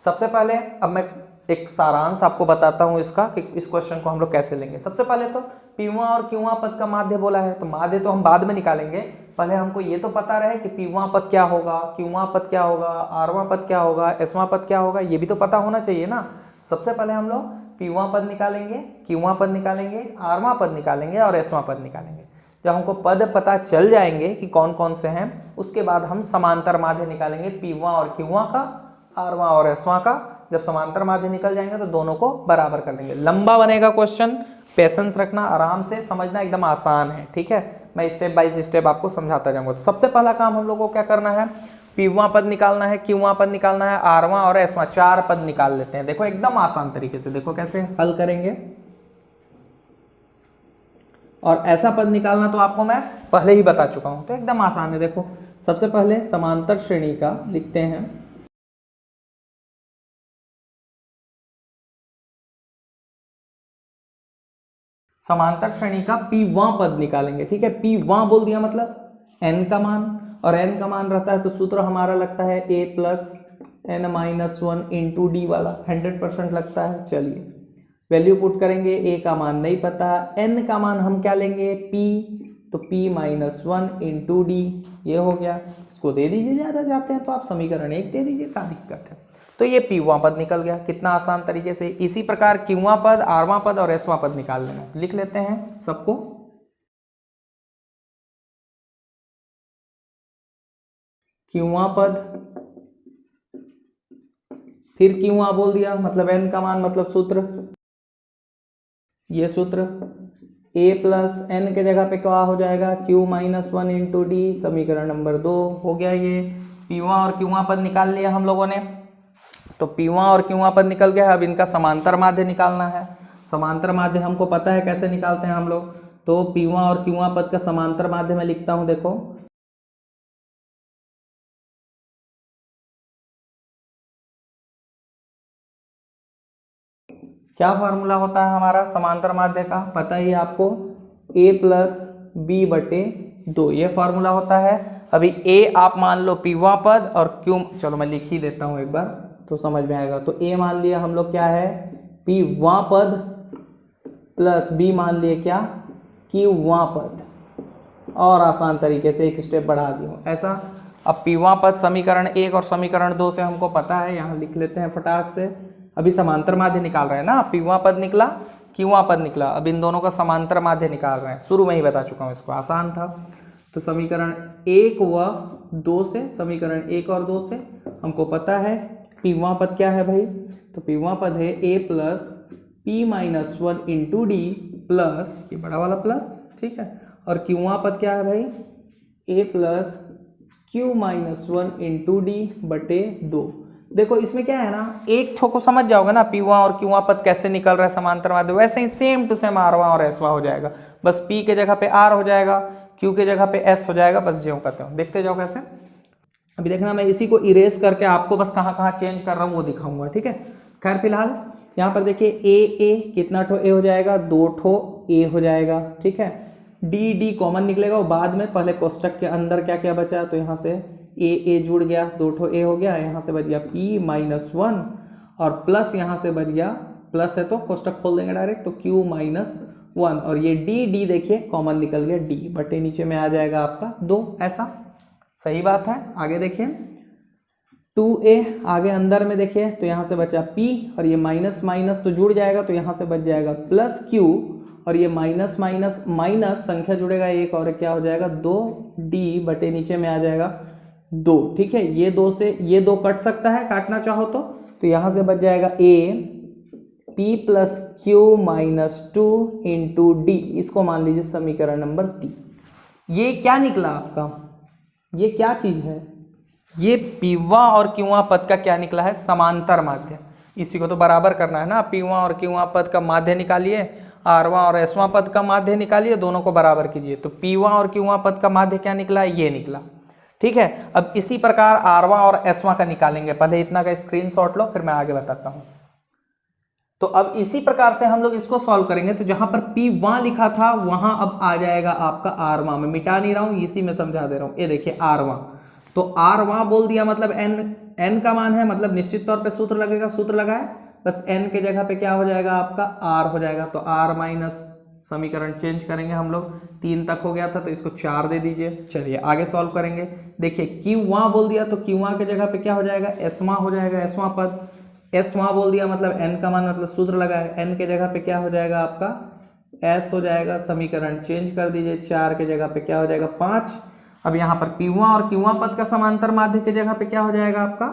Speaker 1: सबसे पहले अब मैं एक सारांश आपको बताता हूं इसका कि इस क्वेश्चन को हम लोग कैसे लेंगे। सबसे पहले तो पीवां और क्यूवां पद का माध्य बोला है, तो माध्य तो हम बाद में निकालेंगे। पहले हमको ये तो पता रहे कि पीवां पद क्या होगा, क्यूवां पद क्या होगा, आरवां पद क्या होगा, एसवां पद क्या होगा, ये भी तो पता होना चाहिए ना। सबसे पहले हम लोग पीवां पद निकालेंगे, क्यूवां पद निकालेंगे, आरवां पद निकालेंगे और एसवां पद निकालेंगे। जब हमको पद पता चल जाएंगे कि कौन कौन से हैं, उसके बाद हम समांतर माध्य निकालेंगे पीवां और क्यूवां का, आरवां और एसवां का। जब समांतर माध्य निकल जाएंगे तो दोनों को बराबर कर देंगे। लंबा बनेगा क्वेश्चन, पेशेंस रखना, आराम से समझना, एकदम आसान है। ठीक है, मैं स्टेप बाय स्टेप आपको समझाता जाऊंगा। तो सबसे पहला काम हम लोग को क्या करना है, पीवां पद निकालना है, क्यूवां पद निकालना है, आरवां और एसवां 4 पद निकाल लेते हैं। देखो एकदम आसान तरीके से, देखो कैसे हल करेंगे। और ऐसा पद निकालना तो आपको मैं पहले ही बता चुका हूं, तो एकदम आसान है। देखो सबसे पहले समांतर श्रेणी का लिखते हैं, समांतर श्रेणी का पीवां पद निकालेंगे। ठीक है, पीवां बोल दिया मतलब n का मान, और n का मान रहता है तो सूत्र हमारा लगता है a+n-1 × d वाला, 100% लगता है। चलिए वैल्यू पुट करेंगे, a का मान नहीं पता, n का मान हम क्या लेंगे p, तो p-1 × d ये हो गया। इसको दे दीजिए, ज़्यादा चाहते हैं तो आप समीकरण 1 दे दीजिए, क्या दिक्कत है। तो ये पीवां पद निकल गया, कितना आसान तरीके से। इसी प्रकार क्यूवां पद, आरवां पद और एसवां पद निकाल लेना। लिख लेते हैं सबको। क्यूवां पद, फिर क्यूवां बोल दिया मतलब n का मान, मतलब सूत्र, ये सूत्र a+n के जगह पे क्या हो जाएगा, q-1 × d, समीकरण नंबर 2 हो गया। ये पीवां और क्यूवां पद निकाल लिया हम लोगों ने। तो पीवां और क्यूवां पद निकल गया। अब इनका समांतर माध्य निकालना है। समांतर माध्य हमको पता है कैसे निकालते हैं हम लोग। तो पीवां और क्यूवां पद का समांतर माध्य मैं लिखता हूं, देखो क्या फार्मूला होता है हमारा समांतर माध्य का, पता ही आपको, a+b/2 ये फार्मूला होता है। अभी a आप मान लो पीवां पद और क्यू, चलो मैं लिख ही देता हूं एक बार तो समझ में आएगा। तो a मान लिया हम लोग क्या है, पीवां पद, प्लस b मान लिए क्या, क्यूवां पद, और आसान तरीके से एक स्टेप बढ़ा दी हूँ ऐसा। अब पीवा पद समीकरण 1 और समीकरण 2 से हमको पता है, यहाँ लिख लेते हैं फटाक से। अभी समांतर माध्य निकाल रहे हैं ना, पीवा पद निकला, क्यूआ पद निकला, अब इन दोनों का समांतर माध्य निकाल रहे हैं। शुरू में ही बता चुका हूँ इसको, आसान था। तो समीकरण 1 व 2 से, समीकरण 1 और 2 से हमको पता है पीवा पद क्या है भाई, तो पीवा पद है a plus P minus 1 into D plus, ये बड़ा वाला प्लस, ठीक है, और क्यूआ पद क्या है भाई, a plus Q minus 1 into D बटे 2। देखो इसमें क्या है ना, एक ठो को समझ जाओगे ना, पीवा और क्यूआ पद कैसे निकल रहा है समांतर माध्य, वैसे ही सेम टू सेम आरवा और एसवा हो जाएगा, बस पी के जगह पे आर हो जाएगा, क्यू के जगह पे एस हो जाएगा, बस ज्यों करते हो, देखते जाओ कैसे। अभी देखना मैं इसी को इरेज करके आपको बस कहाँ कहाँ चेंज कर रहा हूँ वो दिखाऊंगा, ठीक है। खैर फिलहाल यहाँ पर देखिए ए कितना ठो ए हो जाएगा, 2 ठो ए हो जाएगा, ठीक है। डी कॉमन निकलेगा, वो बाद में, पहले कोष्टक के अंदर क्या क्या बचा, तो यहाँ से ए जुड़ गया, 2 ठो ए हो गया, यहाँ से बच गया p माइनस 1 और प्लस यहाँ से बच गया, प्लस है तो कोष्टक खोल देंगे डायरेक्ट, तो q माइनस 1 और ये डी देखिए कॉमन निकल गया, डी बटे नीचे में आ जाएगा आपका 2, ऐसा सही बात है। आगे देखिए 2a आगे अंदर में देखिए, तो यहाँ से बचा p और ये माइनस माइनस तो जुड़ जाएगा, तो यहाँ से बच जाएगा प्लस q और ये माइनस माइनस माइनस संख्या जुड़ेगा एक और क्या हो जाएगा 2d बटे नीचे में आ जाएगा 2, ठीक है। ये 2 से ये 2 कट सकता है, काटना चाहो तो यहाँ से बच जाएगा a p plus Q minus 2 into D, इसको मान लीजिए समीकरण नंबर 3। ये क्या निकला आपका, ये क्या चीज है, ये पीवा और क्यूआ पद का क्या निकला है, समांतर माध्य। इसी को तो बराबर करना है ना, पीवा और क्यूआ पद का माध्य निकालिए, आरवा और एसवा पद का माध्य निकालिए, दोनों को बराबर कीजिए। तो पीवा और क्यूआ पद का माध्य क्या निकला, ये निकला, ठीक है। अब इसी प्रकार आरवा और एसवा का निकालेंगे, पहले इतना का स्क्रीनशॉट लो फिर मैं आगे बताता हूं। तो अब इसी प्रकार से हम लोग इसको सॉल्व करेंगे, तो जहां पर पी वहां लिखा था वहां अब आ जाएगा आपका आरवा, मैं मिटा नहीं रहा हूं, इसी में समझा दे रहा हूं। ये देखिए आरवा, तो आरवा बोल दिया मतलब एन का मान है, मतलब निश्चित तौर पे सूत्र लगेगा, सूत्र लगाए, बस एन के जगह पे क्या हो जाएगा आपका आर हो जाएगा, तो आर माइनस, समीकरण चेंज करेंगे हम लोग, 3 तक हो गया था तो इसको 4 दे दीजिए। चलिए आगे सॉल्व करेंगे। देखिए क्यू वहां बोल दिया, तो क्यू वहां के जगह पे क्या हो जाएगा, एसवा हो जाएगा, एसवा पद, एस वहां बोल दिया मतलब एन का मान, मतलब सूत्र लगाए, एन के जगह पे क्या हो जाएगा आपका एस हो जाएगा, समीकरण चेंज कर दीजिए, 4 के जगह पे क्या हो जाएगा 5। अब यहाँ पर पीवा और क्यूआ पद का समांतर माध्य के जगह पे क्या हो जाएगा आपका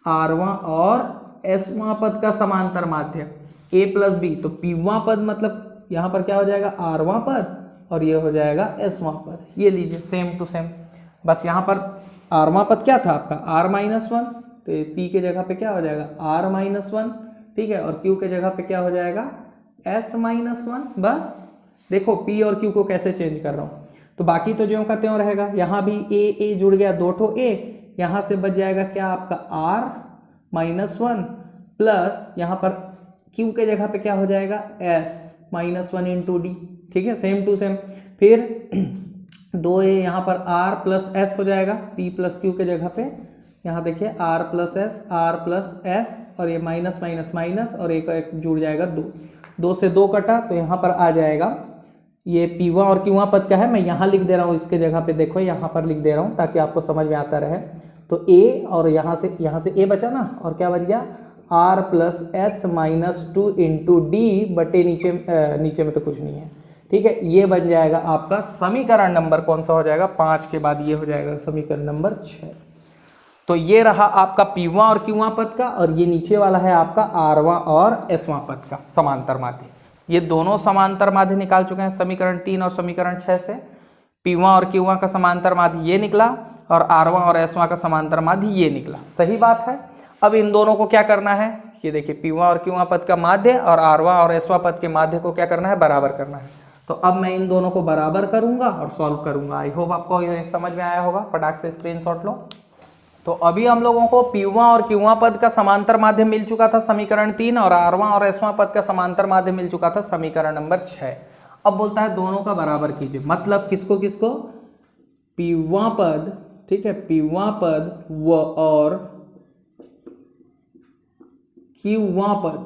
Speaker 1: आरवा और एसवा पद का समांतर माध्य, ए प्लस बी, तो पीवा पद मतलब यहाँ पर क्या हो जाएगा आरवा पद और ये हो जाएगा एसवा पद, ये लीजिए सेम टू सेम। बस यहाँ पर आरवा पद क्या था आपका आर माइनस 1, तो p के जगह पे क्या हो जाएगा r माइनस 1, ठीक है, और q के जगह पे क्या हो जाएगा s माइनस 1। बस देखो p और q को कैसे चेंज कर रहा हूँ, तो बाकी तो ज्यों का त्यों रहेगा, यहाँ भी a जुड़ गया, 2 ठो a, यहाँ से बच जाएगा क्या आपका r माइनस 1 प्लस यहाँ पर q के जगह पे क्या हो जाएगा s माइनस 1 इंटू डी, ठीक है, सेम टू सेम। फिर 2a यहाँ पर r प्लस s हो जाएगा, p प्लस q के जगह पे, यहाँ देखिए r प्लस एस और ये माइनस माइनस माइनस और एक जुड़ जाएगा 2 से 2 कटा, तो यहाँ पर आ जाएगा ये पीवा और क्यूआ पद का है, मैं यहाँ लिख दे रहा हूँ इसके जगह पे, देखो यहाँ पर लिख दे रहा हूँ ताकि आपको समझ में आता रहे। तो a और यहाँ से a बचा ना, और क्या बच गया r plus S minus 2 into D बटे नीचे में तो कुछ नहीं है, ठीक है। ये बन जाएगा आपका समीकरण नंबर कौन सा हो जाएगा 5 के बाद ये हो जाएगा समीकरण नंबर 6। तो ये रहा आपका पीवा और क्यूआ पद का, और ये नीचे वाला है आपका आरवा और एसवा पद का समांतर माध्य। ये दोनों समांतर माध्य निकाल चुके हैं समीकरण 3 और समीकरण 6 से। पीवा और क्यूआ का समांतर माध्य ये निकला और आरवा और एसवा का समांतर माध्य ये निकला, सही बात है। अब इन दोनों को क्या करना है, ये देखिए पीवा और क्यूआ पद का माध्य और आरवा और एसवा पद के माध्य को क्या करना है, बराबर करना है। तो अब मैं इन दोनों को बराबर करूंगा और सॉल्व करूंगा। आई होप आपको ये समझ में आया होगा, फटाक से स्क्रीनशॉट लो। तो अभी हम लोगों को पीवा और क्यूआ पद का समांतर माध्य मिल चुका था समीकरण 3 और आरवा और एसवा पद का समांतर माध्य मिल चुका था समीकरण नंबर 6। अब बोलता है दोनों का बराबर कीजिए, मतलब किसको किसको, पीवा पद, ठीक है, पीवा पद व और क्यूआ पद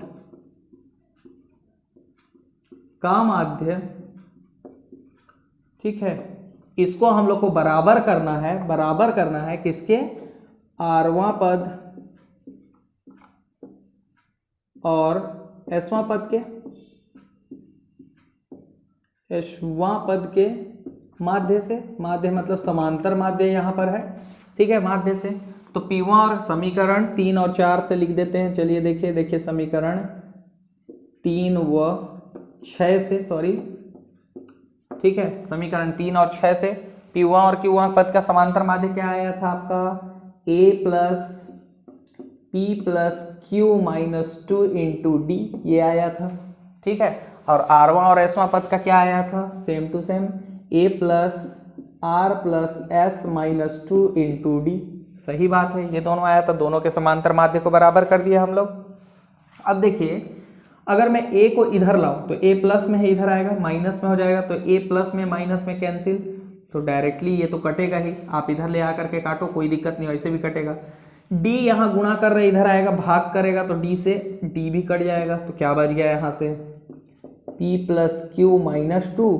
Speaker 1: का माध्य, ठीक है, इसको हम लोग को बराबर करना है किसके, आरवां पद और एसवां पद के, एसवां पद के माध्य से, माध्य मतलब समांतर माध्य यहाँ पर है, ठीक है, माध्य से। तो पीवा और समीकरण 3 और 4 से लिख देते हैं। चलिए देखिए समीकरण 3 व 6 से, ठीक है, समीकरण 3 और 6 से पीवा और क्यूवा पद का समांतर माध्य क्या आया था आपका, a plus P plus Q minus 2 into D, ये आया था, ठीक है। और आरवां और एसवां पद का क्या आया था, same to same, a plus R plus S minus 2 into D, सही बात है, ये दोनों आया था। दोनों के समांतर माध्य को बराबर कर दिया हम लोग। अब देखिए, अगर मैं a को इधर लाऊं तो a प्लस में है, इधर आएगा माइनस में हो जाएगा, तो a प्लस में माइनस में कैंसिल, तो डायरेक्टली ये तो कटेगा ही, आप इधर ले आकर के काटो, कोई दिक्कत नहीं, वैसे भी कटेगा। d यहाँ गुणा कर रहे, इधर आएगा, भाग करेगा तो d से d भी कट जाएगा, तो क्या बच गया यहाँ से, p प्लस क्यू माइनस 2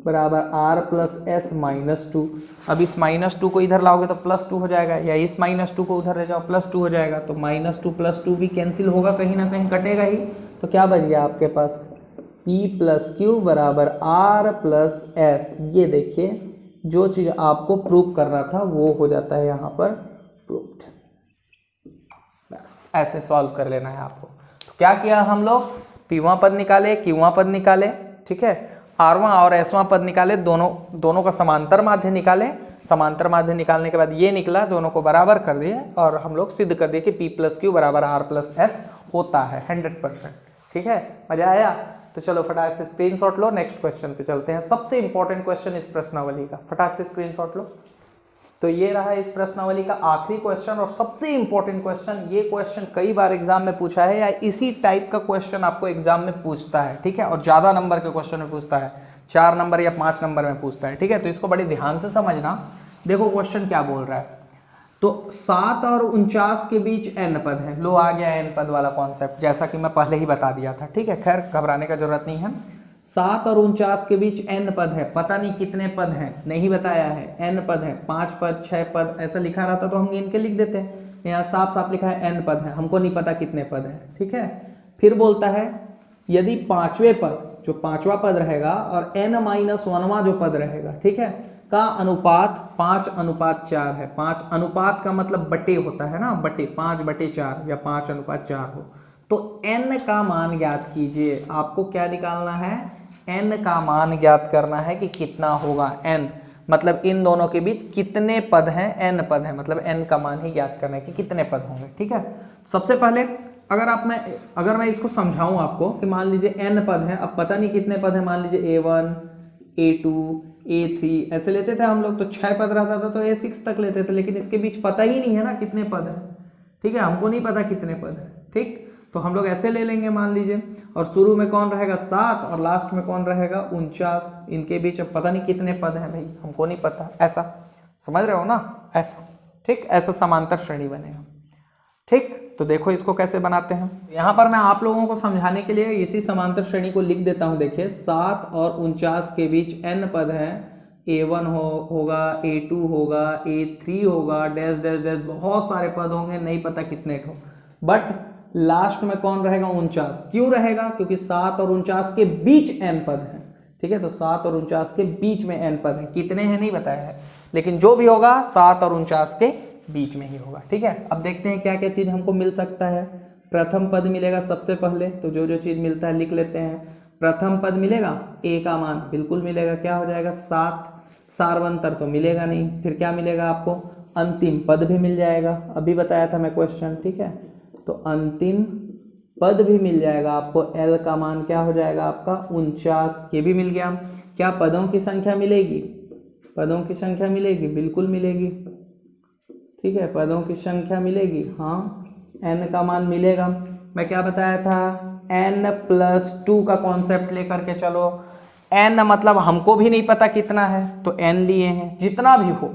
Speaker 1: बराबर आर प्लस एस माइनस 2। अब इस माइनस 2 को इधर लाओगे तो प्लस 2 हो जाएगा, या इस माइनस 2 को उधर ले जाओ प्लस 2 हो जाएगा, तो माइनस 2 प्लस 2 भी कैंसिल होगा, कहीं ना कहीं कटेगा ही, तो क्या बच गया आपके पास, p प्लस क्यू बराबर आर प्लस एस। ये देखिए, जो चीज़ आपको प्रूव करना था वो हो जाता है यहाँ पर प्रूव्ड। बस ऐसे सॉल्व कर लेना है आपको। तो क्या किया हम लोग, पीवां पद निकाले, क्यूवां पद निकाले, ठीक है, आरवां और एसवां पद निकाले, दोनों का समांतर माध्य निकाले। समांतर माध्य निकालने के बाद ये निकला, दोनों को बराबर कर दिए और हम लोग सिद्ध कर दिए कि p प्लस क्यू बराबर आर प्लस एस होता है 100%, ठीक है। मजा आया? तो चलो फटाक से स्क्रीनशॉट लो, नेक्स्ट क्वेश्चन पे चलते हैं। सबसे इंपॉर्टेंट क्वेश्चन इस प्रश्नावली का, फटाक से स्क्रीनशॉट लो। तो ये रहा इस प्रश्नावली का आखिरी क्वेश्चन और सबसे इंपॉर्टेंट क्वेश्चन। ये क्वेश्चन कई बार एग्जाम में पूछा है, या इसी टाइप का क्वेश्चन आपको एग्जाम में पूछता है, ठीक है, और ज्यादा नंबर के क्वेश्चन में पूछता है, 4 नंबर या 5 नंबर में पूछता है, ठीक है। तो इसको बड़े ध्यान से समझना। देखो क्वेश्चन क्या बोल रहा है, तो 7 और 49 के बीच n पद है। लो आ गया n पद वाला कॉन्सेप्ट, जैसा कि मैं पहले ही बता दिया था, ठीक है, खैर घबराने का जरूरत नहीं है। 7 और 49 के बीच n पद है, पता नहीं कितने पद हैं, नहीं बताया है, n पद है, 5 पद 6 पद ऐसा लिखा रहता तो हम गिन के लिख देते, यहाँ साफ साफ लिखा है n पद है, हमको नहीं पता कितने पद हैं, ठीक है। फिर बोलता है यदि पांचवें पद, जो पांचवा पद रहेगा, और n-1वां जो पद रहेगा, ठीक है, का अनुपात 5:4 है। 5 अनुपात का मतलब बटे होता है ना, बटे 5/4 या 5:4 हो, तो n का मान ज्ञात कीजिए। आपको क्या निकालना है, n का मान ज्ञात करना है कि कितना होगा n, मतलब इन दोनों के बीच कितने पद हैं, n पद है, मतलब n का मान ही ज्ञात करना है कि कितने पद होंगे, ठीक है। सबसे पहले अगर मैं इसको समझाऊं आपको कि मान लीजिए n पद है, अब पता नहीं कितने पद है, मान लीजिए a1 a2 a3 ऐसे लेते थे हम लोग, तो 6 पद रहता था तो a6 तक लेते थे, लेकिन इसके बीच पता ही नहीं है ना कितने पद है, ठीक है, हमको नहीं पता कितने पद है, ठीक, तो हम लोग ऐसे ले लेंगे मान लीजिए, और शुरू में कौन रहेगा 7 और लास्ट में कौन रहेगा 49, इनके बीच अब पता नहीं कितने पद हैं भाई, हमको नहीं पता, ऐसा समझ रहे हो ना, ऐसा, ठीक, ऐसा समांतर श्रेणी बनेगा, ठीक। तो देखो इसको कैसे बनाते हैं, यहाँ पर मैं आप लोगों को समझाने के लिए इसी समांतर श्रेणी को लिख देता हूँ। देखिए 7 और 49 के बीच n पद हैं, a1 होगा, a2 होगा, a3 होगा, डैश डैश डैश, बहुत सारे पद होंगे, नहीं पता कितने ठो, बट लास्ट में कौन रहेगा 49, क्यों रहेगा, क्योंकि 7 और 49 के बीच n पद है, ठीक है, तो 7 और 49 के बीच में n पद है, कितने हैं नहीं बताया है, लेकिन जो भी होगा 7 और 49 के बीच में ही होगा, ठीक है। अब देखते हैं क्या क्या चीज हमको मिल सकता है। प्रथम पद मिलेगा सबसे पहले, तो जो जो चीज मिलता है लिख लेते हैं। प्रथम पद मिलेगा, a का मान बिल्कुल मिलेगा, क्या हो जाएगा 7, सार्वंतर तो मिलेगा नहीं, फिर क्या मिलेगा आपको, अंतिम पद भी मिल जाएगा, अभी बताया था मैं क्वेश्चन, ठीक है, तो अंतिम पद भी मिल जाएगा आपको, l का मान क्या हो जाएगा आपका 49, ये भी मिल गया। क्या पदों की संख्या मिलेगी, पदों की संख्या मिलेगी, बिल्कुल मिलेगी, ठीक है, पदों की संख्या मिलेगी, हाँ, n का मान मिलेगा। मैं क्या बताया था, n+2 का कॉन्सेप्ट लेकर के चलो, n मतलब हमको भी नहीं पता कितना है, तो n लिए हैं, जितना भी हो,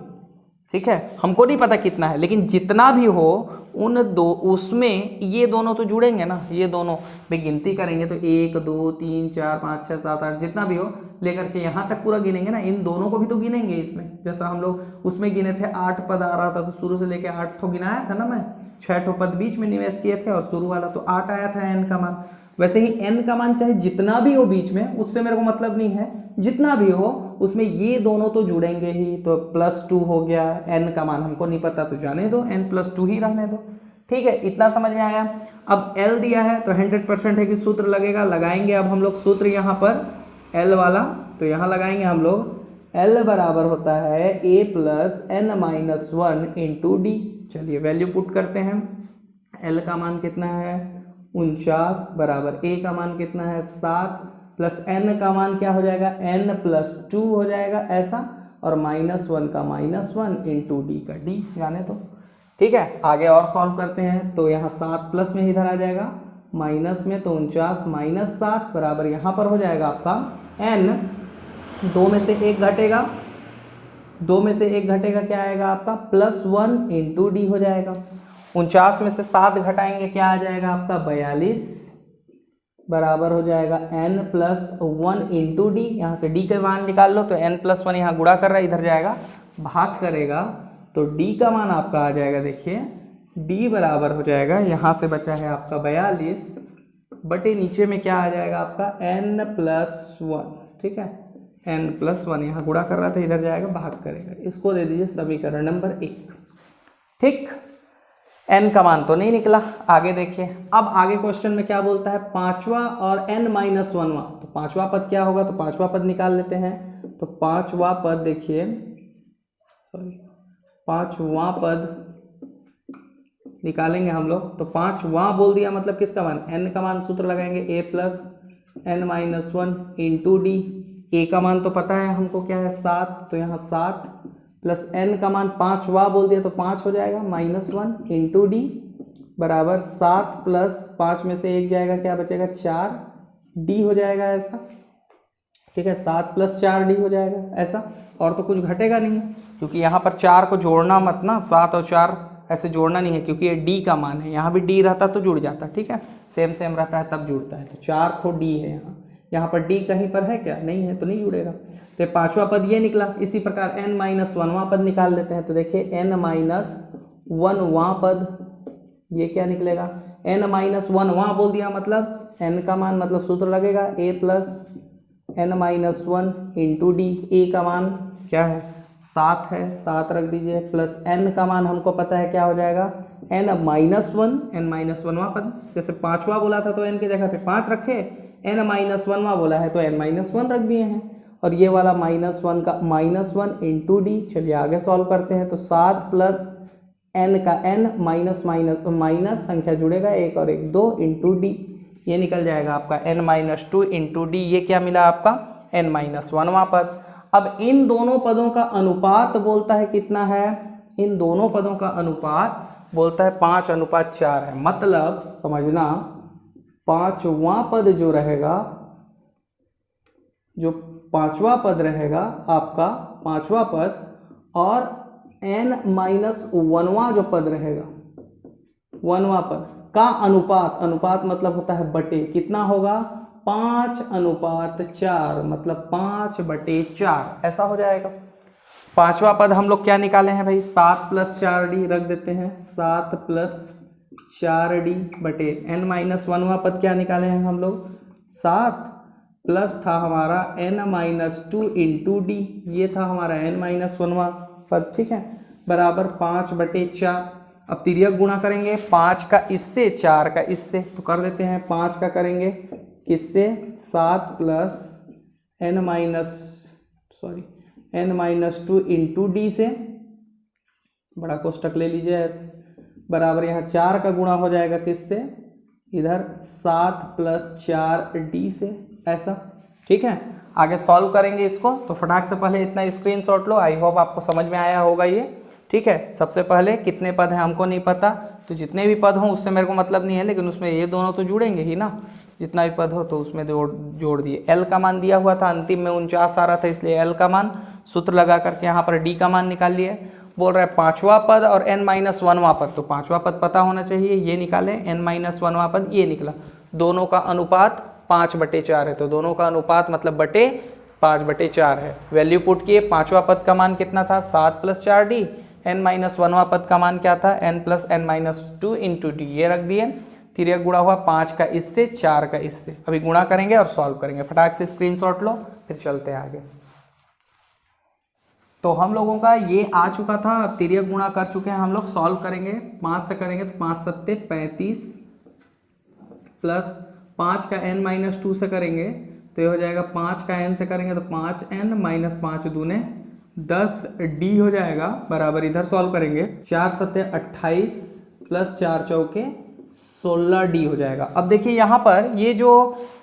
Speaker 1: ठीक है, हमको नहीं पता कितना है, लेकिन जितना भी हो उन दो उसमें ये दोनों तो जुड़ेंगे ना, ये दोनों भी गिनती करेंगे तो 1 2 3 4 5 6 7 8 जितना भी हो लेकर के यहाँ तक पूरा गिनेंगे ना, इन दोनों को भी तो गिनेंगे इसमें। जैसा हम लोग उसमें गिने थे 8 पद आ रहा था तो शुरू से लेके 8 ठो गिनाया था ना मैं, 6 ठो पद बीच में निवेश किए थे और शुरू वाला तो 8 आया था n का मान। वैसे ही n का मान चाहे जितना भी हो बीच में, उससे मेरे को मतलब नहीं है, जितना भी हो उसमें ये दोनों तो जुड़ेंगे ही। तो +2 हो गया, n का मान हमको नहीं पता तो जाने दो, n+2 ही रहने दो। ठीक है, इतना समझ में आया। अब l दिया है तो 100% है कि सूत्र लगेगा, लगाएंगे अब हम लोग सूत्र यहाँ पर l वाला, तो यहाँ लगाएंगे हम लोग l बराबर होता है a + n-1 इंटू डी। चलिए वैल्यू पुट करते हैं, l का मान कितना है 49 बराबर a का मान कितना है 7 प्लस n का मान क्या हो जाएगा n+2 हो जाएगा ऐसा, और -1 का -1 इंटू डी का d जाने तो। ठीक है, आगे और सॉल्व करते हैं तो यहाँ 7 प्लस में इधर आ जाएगा माइनस में, तो 49 - 7 बराबर यहाँ पर हो जाएगा आपका n, 2 में से 1 घटेगा, 2 में से 1 घटेगा क्या आएगा आपका +1 इंटू डी हो जाएगा। 49 में से 7 घटाएंगे क्या आ जाएगा आपका 42 बराबर हो जाएगा n+1 इंटू डी। यहाँ से d का मान निकाल लो तो n+1 यहाँ गुणा कर रहा है, इधर जाएगा भाग करेगा तो d का मान आपका आ जाएगा, देखिए d बराबर हो जाएगा, यहाँ से बचा है आपका 42 बटे नीचे में क्या आ जाएगा आपका n+1। ठीक है, n+1 यहाँ गुणा कर रहा था, इधर जाएगा भाग करेगा। इसको दे दीजिए समीकरण नंबर 1। ठीक, n का मान तो नहीं निकला। आगे देखिए, अब आगे क्वेश्चन में क्या बोलता है, पांचवा और n-1वां, तो पांचवा पद क्या होगा, तो पांचवा पद निकाल लेते हैं। तो पांचवा पद देखिए, सॉरी पांचवा पद निकालेंगे हम लोग, तो पांचवा बोल दिया मतलब किसका मान, n का मान सूत्र लगाएंगे a + n-1 into D. a का मान तो पता है हमको क्या है 7, तो यहाँ 7 प्लस n का मान पांचवा बोल दिया तो 5 हो जाएगा -1 इंटू डी बराबर 7 प्लस 5 में से 1 जाएगा क्या बचेगा 4 डी हो जाएगा ऐसा। ठीक है, 7 + 4 डी हो जाएगा ऐसा, और तो कुछ घटेगा नहीं क्योंकि यहाँ पर 4 को जोड़ना मत ना, 7 और 4 ऐसे जोड़ना नहीं है क्योंकि ये डी का मान है, यहाँ भी डी रहता तो जुड़ जाता। ठीक है, सेम सेम रहता है तब जुड़ता है, तो 4 तो डी है यहाँ पर डी कहीं पर है क्या, नहीं है तो नहीं जुड़ेगा। तो पांचवा पद ये निकला। इसी प्रकार n-1वां पद निकाल लेते हैं, तो देखिए n-1वां पद ये क्या निकलेगा, n-1वां बोल दिया मतलब n का मान मतलब सूत्र लगेगा a + n-1 into D. a का मान क्या है 7 है, 7 रख दीजिए, प्लस n का मान हमको पता है क्या हो जाएगा n-1वां पद, जैसे पांचवा बोला था तो n की जगह पे 5 रखे, n-1वां बोला है तो n-1 रख दिए हैं, और ये वाला -1 का -1 इंटू डी। चलिए आगे सॉल्व करते हैं, तो 7 प्लस n का n माइनस संख्या जुड़ेगा 1 और 1 2 इंटू डी, ये निकल जाएगा आपका n-2 इंटू डी। ये क्या मिला आपका n-1वां पद। अब इन दोनों पदों का अनुपात बोलता है कितना है, इन दोनों पदों का अनुपात बोलता है 5:4 है। मतलब समझना, पांचवा पद जो रहेगा, जो पांचवा पद रहेगा आपका पांचवा पद, और n-1वां जो पद रहेगा 1वां पद का अनुपात, अनुपात मतलब होता है बटे, कितना होगा 5:4, मतलब 5/4 ऐसा हो जाएगा। पांचवा पद हम लोग क्या निकाले हैं भाई, 7 + 4d रख देते हैं, 7 + 4d बटे n-1वां पद क्या निकाले हैं हम लोग 7 प्लस था हमारा n-2 इंटू डी, ये था हमारा n-1वां पद। ठीक है, बराबर 5/4। अब तिर्यक गुणा करेंगे 5 का इससे 4 का इससे, तो कर देते हैं 5 का करेंगे किससे 7 प्लस n-2 इंटू डी से, बड़ा कोष्टक ले लीजिए ऐसे, बराबर यहाँ 4 का गुणा हो जाएगा किससे, इधर 7 + 4d से ऐसा। ठीक है, आगे सॉल्व करेंगे इसको, तो फटाक से पहले इतना स्क्रीनशॉट लो। आई होप आपको समझ में आया होगा ये। ठीक है, सबसे पहले कितने पद हैं हमको नहीं पता, तो जितने भी पद हों उससे मेरे को मतलब नहीं है, लेकिन उसमें ये दोनों तो जुड़ेंगे ही ना, जितना भी पद हो तो उसमें जोड़ दिए। l का मान दिया हुआ था, अंतिम में 49 आ रहा था, इसलिए l का मान सूत्र लगा करके यहाँ पर d का मान निकाल लिए। बोल रहा है पांचवा पद और n-1वां पद, तो पांचवा पद पता होना चाहिए, ये निकाले, n-1वां पद ये निकला, दोनों का अनुपात 5/4 है, तो दोनों का अनुपात मतलब बटे 5/4 है। वैल्यू पुट किए, पांचवा पद का मान कितना था 7 + 4d, n-1वां पद का मान क्या था n + n-2 × d, ये रख दिए, तिर्यक गुणा हुआ 5 का इससे 4 का इससे। अभी गुणा करेंगे और सॉल्व करेंगे, फटाक से स्क्रीनशॉट लो फिर चलते हैं आगे। तो हम लोगों का ये आ चुका था, अब तिर्यक गुणा कर चुके हैं हम लोग, सॉल्व करेंगे 5 से करेंगे तो 5 × 7 = 35 प्लस 5 का n-2 से करेंगे तो ये हो जाएगा 5 का n से करेंगे तो 5n - 5 दूने 10d हो जाएगा, बराबर इधर सॉल्व करेंगे 4 × 7 = 28 प्लस 4 चौके 16d हो जाएगा। अब देखिए यहाँ पर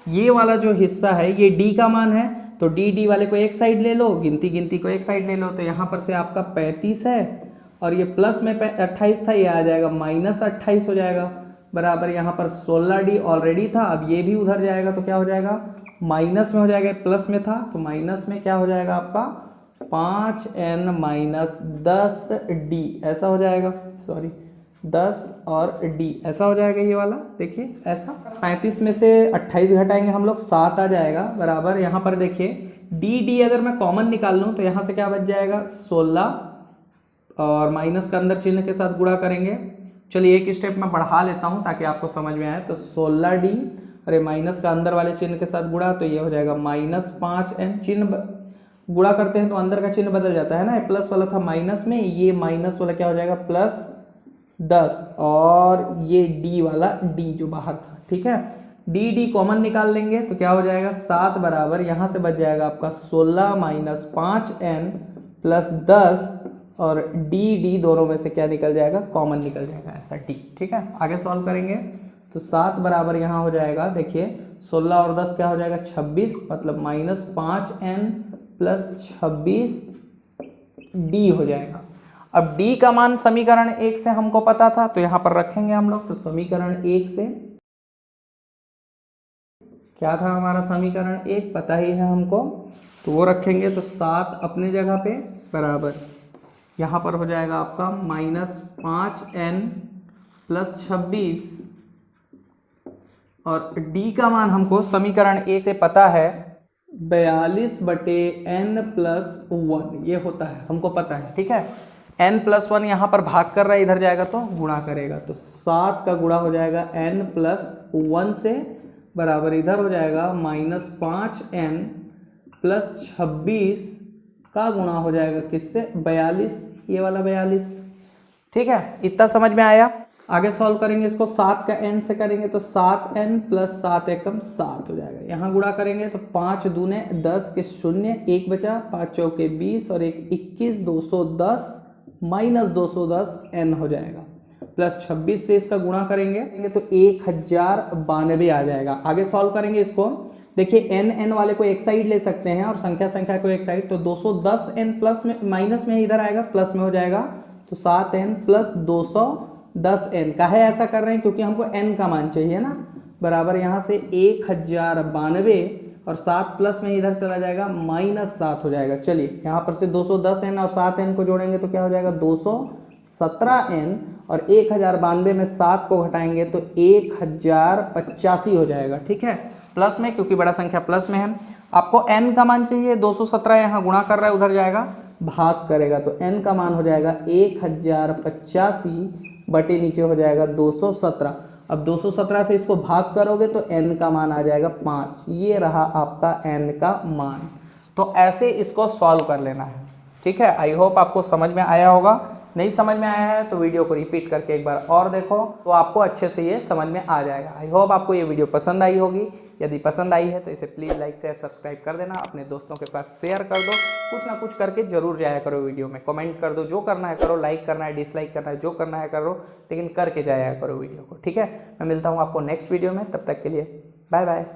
Speaker 1: ये वाला जो हिस्सा है ये d का मान है, तो d वाले को एक साइड ले लो, गिनती को एक साइड ले लो, तो यहाँ पर से आपका 35 है और ये प्लस में 28 था, ये आ जाएगा -28 हो जाएगा, बराबर यहाँ पर 16d ऑलरेडी था, अब ये भी उधर जाएगा तो क्या हो जाएगा माइनस में हो जाएगा, प्लस में था तो माइनस में क्या हो जाएगा आपका 5n - 10d ऐसा हो जाएगा, सॉरी 10 और d ऐसा हो जाएगा, ये वाला देखिए ऐसा। 35 में से 28 घटाएंगे हम लोग 7 आ जाएगा, बराबर यहाँ पर देखिए d अगर मैं कॉमन निकाल लूँ तो यहाँ से क्या बच जाएगा 16 और माइनस का अंदर चिन्ह के साथ गुणा करेंगे। चलिए एक स्टेप मैं बढ़ा लेता हूँ ताकि आपको समझ में आए, तो 16d अरे माइनस का अंदर वाले चिन्ह के साथ गुणा तो ये हो जाएगा -5n, चिन्ह गुणा करते हैं तो अंदर का चिन्ह बदल जाता है ना, प्लस वाला था माइनस में, ये माइनस वाला क्या हो जाएगा +10 और ये d वाला d जो बाहर था, ठीक है, d कॉमन निकाल लेंगे तो क्या हो जाएगा 7 बराबर यहाँ से बच जाएगा आपका 16 - 5n + 10 और d दोनों में से क्या निकल जाएगा कॉमन निकल जाएगा ऐसा d, ठीक है। आगे सॉल्व करेंगे तो 7 बराबर यहाँ हो जाएगा, देखिए 16 और 10 क्या हो जाएगा 26, मतलब -5n + 26d हो जाएगा। अब d का मान समीकरण 1 से हमको पता था तो यहाँ पर रखेंगे हम लोग, तो समीकरण 1 से क्या था हमारा समीकरण 1 पता ही है हमको, तो वो रखेंगे तो 7 अपनी जगह पे बराबर यहाँ पर हो जाएगा आपका -5n + 26 और d का मान हमको समीकरण 1 से पता है 42/n + 1 ये होता है, हमको पता है, ठीक है। n + 1 यहाँ पर भाग कर रहा है, इधर जाएगा तो गुणा करेगा, तो 7 का गुणा हो जाएगा n + 1 से, बराबर इधर हो जाएगा -5n + 26 का गुणा हो जाएगा किससे 42, ये वाला 42, ठीक है। इतना समझ में आया। आगे सॉल्व करेंगे इसको, 7 का n से करेंगे तो 7n + 7 एकम 7 हो जाएगा, यहाँ गुणा करेंगे तो 5 दूने 10 के 0 1 बचा, 5 चौके 20 और 1 21, 210 - 210 n हो जाएगा, प्लस 26 से इसका गुणा करेंगे तो 1092 आ जाएगा। आगे सॉल्व करेंगे इसको, देखिए n वाले को एक साइड ले सकते हैं और संख्या को एक साइड, तो 210n प्लस में माइनस में इधर आएगा, प्लस में हो जाएगा, तो 7n + 210n का है, ऐसा कर रहे हैं क्योंकि हमको n का मान चाहिए ना, बराबर यहाँ से 1092 और 7 प्लस में इधर चला जाएगा -7 हो जाएगा। चलिए यहाँ पर से 210n और 7n को जोड़ेंगे तो क्या हो जाएगा 217n और 1092 में 7 को घटाएंगे तो 1085 हो जाएगा, ठीक है, प्लस में, क्योंकि बड़ा संख्या प्लस में है। आपको n का मान चाहिए, 217 यहाँ गुणा कर रहा है, उधर जाएगा भाग करेगा तो n का मान हो जाएगा 1085 बटे नीचे हो जाएगा 217। अब 217 से इसको भाग करोगे तो n का मान आ जाएगा 5, ये रहा आपका n का मान। तो ऐसे इसको सॉल्व कर लेना है, ठीक है। आई होप आपको समझ में आया होगा, नहीं समझ में आया है तो वीडियो को रिपीट करके एक बार और देखो तो आपको अच्छे से ये समझ में आ जाएगा। आई होप आपको ये वीडियो पसंद आई होगी, यदि पसंद आई है तो इसे प्लीज़ लाइक शेयर सब्सक्राइब कर देना, अपने दोस्तों के साथ शेयर कर दो, कुछ ना कुछ करके जरूर जाया करो वीडियो में, कमेंट कर दो, जो करना है करो, लाइक करना है डिसलाइक करना है जो करना है करो, लेकिन करके जाया करो वीडियो को, ठीक है। मैं मिलता हूँ आपको नेक्स्ट वीडियो में, तब तक के लिए बाय बाय।